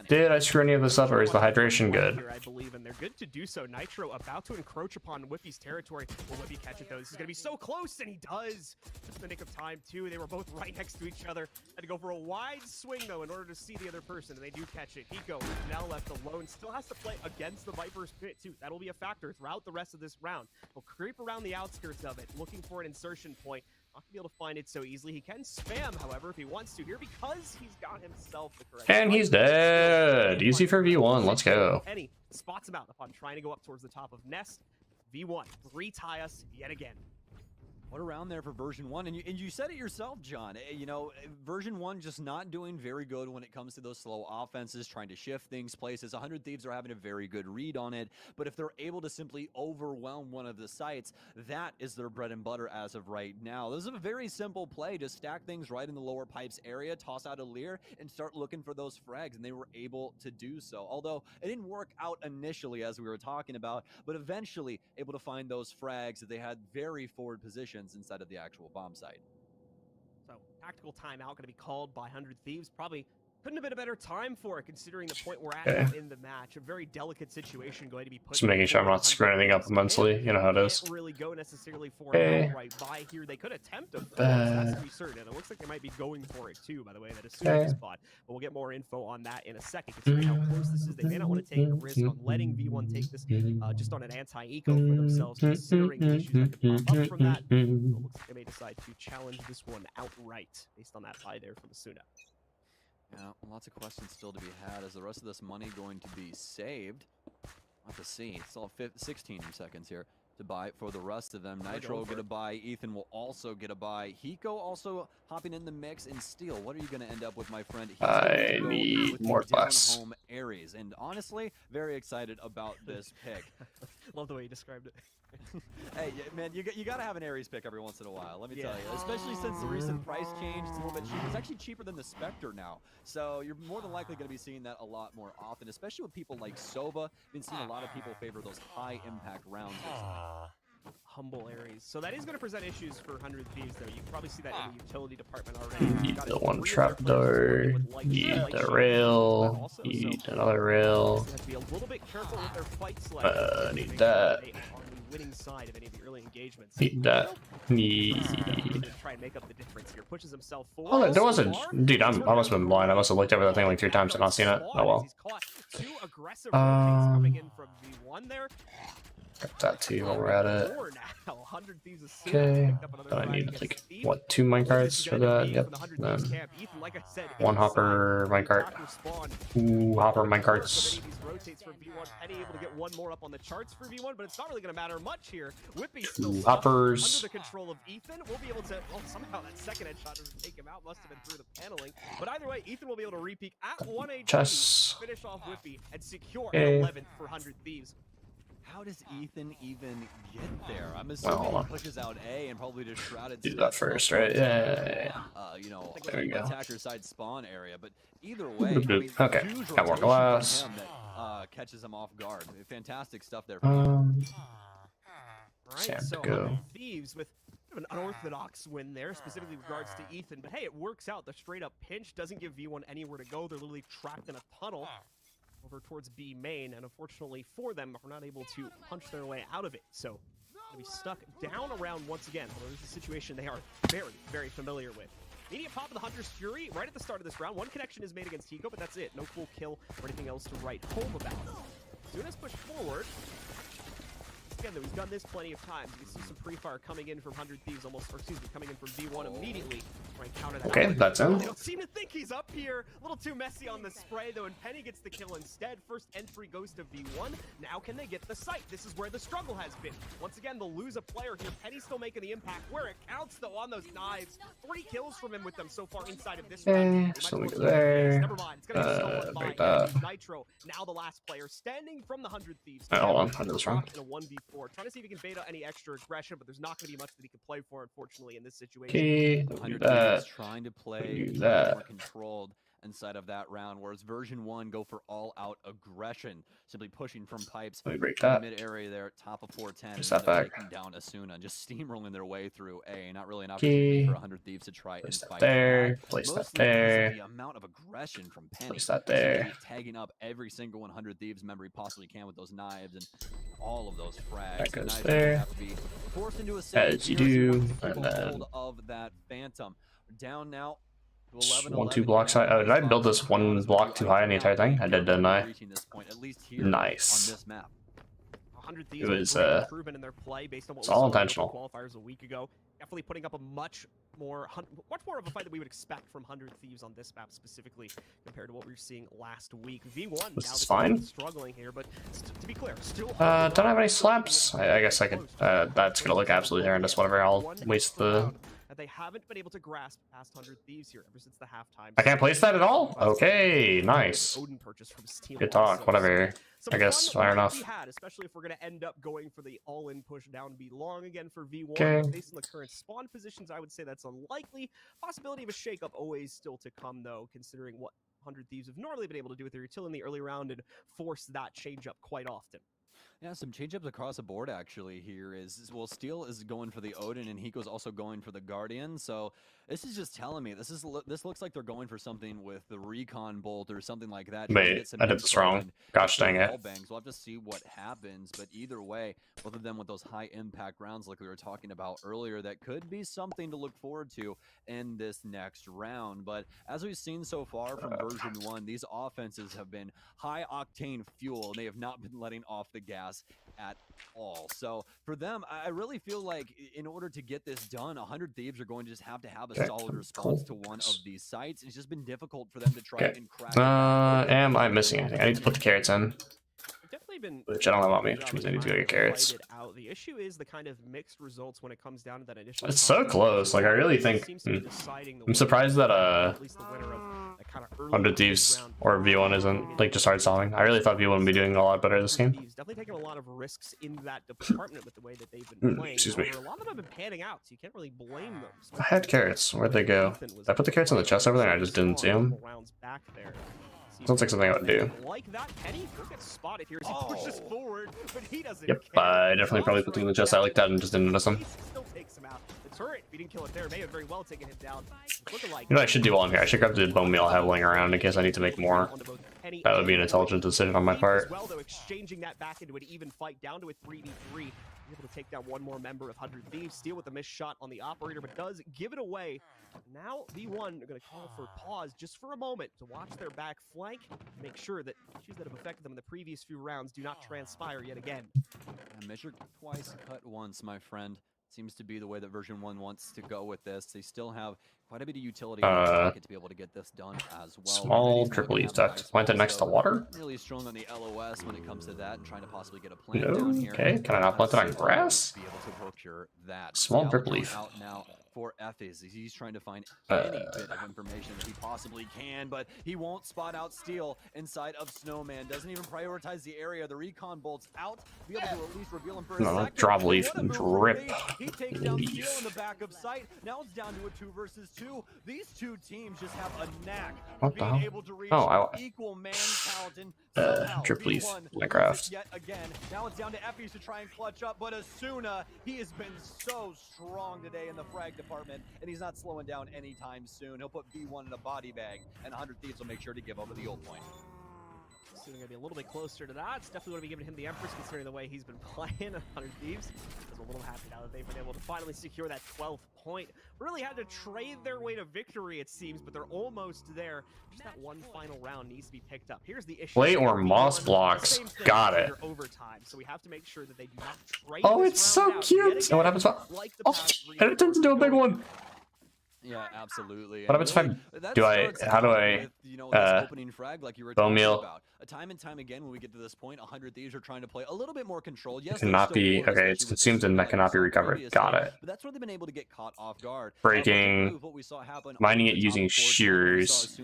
Did I screw any of this up, or is the hydration good? I believe, and they're good to do so. Nitro about to encroach upon Whippy's territory. Will Whippy catch it though? This is gonna be so close, and he does. Just in the nick of time too. They were both right next to each other. Had to go for a wide swing though in order to see the other person, and they do catch it. Hiko now left alone. Still has to play against the Viper's pit too. That'll be a factor throughout the rest of this round. He'll creep around the outskirts of it, looking for an insertion point. Not gonna be able to find it so easily. He can spam, however, if he wants to here, because he's got himself the correct. And he's dead. Easy for V1. Let's go. Penny spots him out upon trying to go up towards the top of Nest. V1 retie us yet again. What around there for version 1? And you said it yourself, John. You know, version 1 just not doing very good when it comes to those slow offenses, trying to shift things places. 100 Thieves are having a very good read on it, but if they're able to simply overwhelm one of the sites, that is their bread and butter as of right now. This is a very simple play. Just stack things right in the lower pipes area, toss out a Lear, and start looking for those frags, and they were able to do so. Although it didn't work out initially, as we were talking about, but eventually able to find those frags that they had very forward positions inside of the actual bomb site. So tactical timeout going to be called by 100 Thieves. Probably couldn't have been a better time for it, considering the point we're at in the match. A very delicate situation going to be put. Just making sure I'm not screwing anything up immensely. You know how it is. Can't really go necessarily for an outright buy here. They could attempt a that's to be certain. And it looks like they might be going for it too, by the way, that assuming spot. But we'll get more info on that in a second. Considering how close this is, they may not want to take a risk on letting V1 take this just on an anti-eco for themselves, considering the issues that could pop up from that. So it looks like they may decide to challenge this one outright based on that buy there from Asuna. Yeah, lots of questions still to be had. Is the rest of this money going to be saved? We'll have to see. Still 16 seconds here to buy for the rest of them. Nitro will get a buy. Ethan will also get a buy. Hiko also hopping in the mix. And Steel, what are you going to end up with, my friend? I need more glass. Home Ares. And honestly, very excited about this pick. Love the way you described it. Hey, man, you got to have an Ares pick every once in a while, let me tell you. Especially since the recent price change, it's a little bit cheaper. It's actually cheaper than the Spectre now. So you're more than likely going to be seeing that a lot more often, especially with people like Sova. Been seeing a lot of people favor those high impact rounds. Humble Ares. So that is going to present issues for 100 Thieves, though. You can probably see that in the utility department already. Eat the one trapdoor, eat the rail, eat another rail. Have to be a little bit careful with their fight selection. Need that. On the winning side of any of the early engagements. Need that. Need. Try and make up the difference here. Pushes himself Oh, forward. there wasn't. Dude, I must have been blind. I must have looked over that thing like 3 times and not seen it. Oh well. He's caught 2 aggressive rotates coming in from V1 there. Got that too while we're at it. Okay. I need like what, 2 minecarts for that? Yep. Then 1 hopper minecart. 2 hopper minecarts. Rotates for V1. Penny able to get 1 more up on the charts for V1, but it's not really going to matter much here. Whippy still 2 hoppers. under the control of Ethan. We'll be able to. Oh, somehow that second headshot doesn't take him out. Must have been through the paneling. But either way, Ethan will be able to repeat at 1 HP, Chess. finish off Whippy, and secure an 11th for 100 Thieves. How does Ethan even get there? I'm assuming he pushes out A and probably just shrouded. Do that first, right? Yeah. You know, there we go. Attacker side spawn area, but either way, okay, got more glass. That, catches him off guard. Fantastic stuff there. Right, Sam so to go. Thieves with an unorthodox win there, specifically with regards to Ethan. But hey, it works out. The straight up pinch doesn't give V1 anywhere to go. They're literally trapped in a tunnel over towards B main, and unfortunately for them, are not able to punch their way out of it. So they'll be stuck down around once again. Although this is a situation they are very, very familiar with. Immediate pop of the Hunter's Fury right at the start of this round. 1 connection is made against Hiko, but that's it. No full kill or anything else to write home about. Soon as pushed forward. Again, though, he's done this plenty of times. You can see some pre-fire coming in from 100 Thieves almost, or excuse me, coming in from V1 immediately. try and counter that. Okay, that's in. They don't seem to think he's up here. A little too messy on the spray though, and Penny gets the kill instead. First entry goes to V1. Now can they get the site? This is where the struggle has been. Once again, they'll lose a player here. Penny's still making the impact where it counts though on those knives. 3 kills from him with them so far inside of this round. So we go there. Never mind. It's gonna be stolen by break that. Nitro. Now the last player standing from the 100 Thieves. Hold on, I did this wrong. In a 1v4. Trying to see if he can beta any extra aggression, but there's not going to be much that he can play for, unfortunately, in this situation. Okay, do 100 that. Thieves trying to play Do that. more controlled inside of that round, whereas version 1 go for all-out aggression, simply pushing from pipes Let me break in the that. mid area there, top of 410, Push and that back. taking down Asuna, and just steamrolling their way through A. Not really an Okay. opportunity for 100 Thieves to try and Place that fight there. back. Place that Mostly because of there. the amount of aggression from Penny. Place that Simply there. tagging up every single 100 Thieves member he possibly can with those knives and all of those frags. That The goes knives there. have to be forced into a As you save here do, to keep and a then- hold of that Phantom. Down now. 1-2 blocks high. Oh, did I build this 1 block too high on the entire thing? I did, didn't I? Nice. It was, it's all intentional. Qualifiers a week ago. Definitely putting up a much more of a fight that we would expect from 100 Thieves on this map specifically compared to what we were seeing last week. V1 This now is the fine. team struggling here, but to be clear, still Don't have any slaps. I guess I could. That's gonna look absolutely horrendous. Whatever. I'll waste the. that they haven't been able to grasp past 100 Thieves here ever since the halftime. I can't place that at all. Okay, nice. Odin purchase from Steam Good talk. also. Whatever. Some I guess fun fair might enough. be had, especially if we're going to end up going for the all-in push down B long again for V1. Okay. Based on the current spawn positions, I would say that's unlikely. Possibility of a shakeup always still to come, though, considering what 100 Thieves have normally been able to do with their utility in the early round and force that change up quite often. Yeah, some change-ups across the board actually here is, well, Steel is going for the Odin and Hiko's also going for the Guardian, so this is just telling me, this looks like they're going for something with the Recon Bolt or something like that. Wait, I did this wrong. Gosh dang it. We'll have to see what happens, but either way, both of them with those high-impact rounds like we were talking about earlier, that could be something to look forward to in this next round. But as we've seen so far from version 1, these offenses have been high-octane fuel, and they have not been letting off the gas at all. So for them, I really feel like in order to get this done, 100 Thieves are going to just have a solid response to one of these sites. It's just been difficult for them to try and crack. Am I missing anything? I need to put the carrots in. Definitely been, Which I don't have on me, which means I need to go get carrots. out. The issue is the kind of mixed results when it comes down to that initial. It's so close. Like I really think. I'm surprised that at least the winner of that kind of early 100 Thieves round or V1 isn't like just hard solving. I really thought V1 would be doing a lot better this game. Thieves definitely taking a lot of risks in that department with the way that they've been playing. Excuse me. However, a lot of them have been panning out, so you can't really blame them. I had carrots. Where'd they go? Did I put the carrots in the chest over there and I just didn't see them? Rounds back there. Sounds like something I would do. Like that, Penny will get spotted here as he pushes forward, but he doesn't. Yep, care. I definitely probably put them in the chest. I like that and just didn't notice them. Still takes him out. The turret, if he didn't kill it there, may have very well taken him down. Looking like You know what I should do while I'm here? I should grab the bone meal I have laying around in case I need to make more. That would be an intelligent decision on my part. Well, though, exchanging that back into an even fight down to a 3v3. Able to take down one more member of 100 Thieves. Steal with a missed shot on the operator, but does give it away. Now V1 are going to call for pause just for a moment to watch their back flank, make sure that issues that have affected them in the previous few rounds do not transpire yet again. Measure twice, cut once, my friend. Seems to be the way that version 1 wants to go with this. They still have quite a bit of utility in the pocket to be able to get this done as well. Small triple use duct planted next to water. Really strong on the LOS when it comes to that and trying to possibly get a plant No, down here. okay, can I not plant it on grass? Be able to procure that. Small Now drip going leaf. out now for Effes. He's trying to find any bit of information that he possibly can, but he won't spot out Steel inside of Snowman. Doesn't even prioritize the area. The recon bolts out. Be able to at least reveal him for a second. Drop leaf, What a move from drip Reed. He takes down leaf. Steel in the back of sight. Now it's down to a 2 versus 2. These two teams just have a knack What of the being hell? able to reach Oh, equal man count and somehow drip leaf, V1 Minecraft. loses yet again. Now it's down to Effes to try and clutch up, but Asuna, he has been so strong today in the frag department, and he's not slowing down anytime soon. He'll put V1 in a body bag, and 100 Thieves will make sure to give over the ult point. So we're going to be a little bit closer to that. It's definitely going to be giving him the Empress, considering the way he's been playing 100 Thieves. I was a little happy now that they've been able to finally secure that 12th point. Really had to trade their way to victory, it seems, but they're almost there. Just that one final round needs to be picked up. Here's the issue. Play or moss blocks. Got it. Overtime, so we have to make sure that they do not trade Oh, this it's so round out cute. yet And what again, happens? like the Oh, past three and it turns into a big one. Yeah, absolutely. What happens if That do I? starts How do out I? with, this opening frag like you were Bone talking meal. about. Time and time again, when we get to this point, 100 Thieves are trying to play a little bit more controlled. Yes, It cannot be okay. It's consumed and that cannot be recovered. Got it. But that's where they've been able to get caught off guard. Breaking, mining it using shears.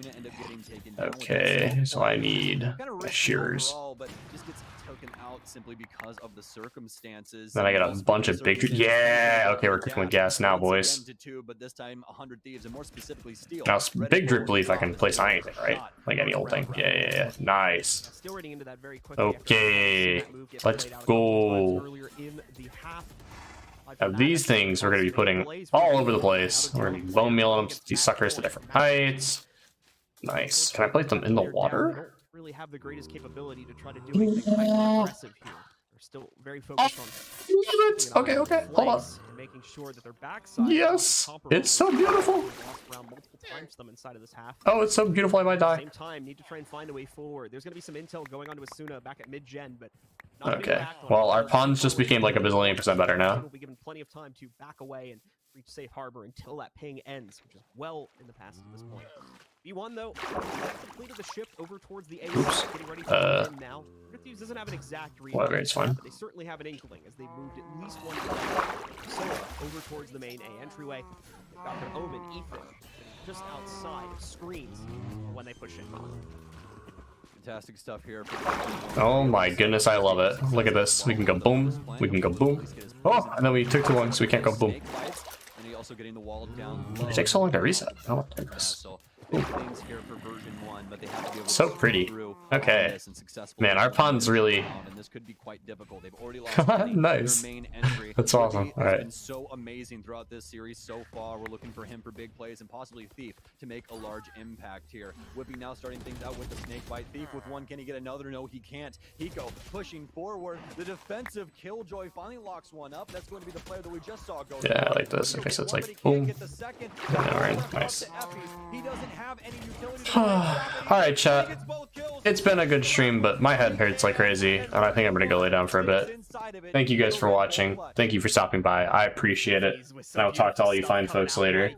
Okay, so I need shears. But just gets taken out simply because of the circumstances. Then I get a bunch of big. Yeah. Okay, we're cooking with gas now, boys. But this time 100 Thieves and more specifically steel. Now big drip leaf I can place on anything, right? Like any old thing. Yeah. Nice. Still running into that very quickly. Okay, let's go. Now these things we're gonna be putting all over the place. We're gonna be bone mealing them, these suckers to different heights. Nice. Can I place them in the water? Really have the greatest capability to try to do anything hyper aggressive here. They're still very focused on Okay, hold on. making sure that their backside Yes, it's so beautiful. Inside of this half. Oh, it's so beautiful. I might At the die. same time, need to try and find a way forward. There's going to be some intel going on to Asuna back at mid-gen, but Okay. Well, our pawns just became like a bazillion% better now. Will be given plenty of time to back away and reach safe harbor until that ping ends, which is well in the past at this point. B1 though completed the shift over towards the A. Oops. Getting ready to move in now. Thieves doesn't have an exact read. Whatever, it's fine. But they certainly have an inkling as they moved at least one over towards the main A entryway. Got their Omen, Ethan, just outside of screens when they push in. Fantastic stuff here. Oh my goodness, I love it. Look at this. We can go boom. We can go boom. Oh, and then we took too long, so we can't go boom. And he also getting the wall down. It takes so long to reset. I don't like this. Things here for version 1, but they have to be able So to pretty. through Okay. Man, our pawns really. and this could be quite difficult. They've already lost Nice. their main entry. That's awesome. It's All right. been so amazing throughout this series so far. We're looking for him for big plays and possibly Thief to make a large impact here. Whippy now starting things out with the snake bite. Thief with one. Can he get another? No, he can't. Hiko pushing forward. The defensive Killjoy finally locks one up. That's going to be the player that we just saw go. Yeah, I like this. Okay, so it's like boom. Yeah, right. Nice. He doesn't have any utility. Alright, chat. It's been a good stream, but my head hurts like crazy, and I think I'm gonna go lay down for a bit. Thank you guys for watching. Thank you for stopping by. I appreciate it. And I'll talk to all you fine folks later.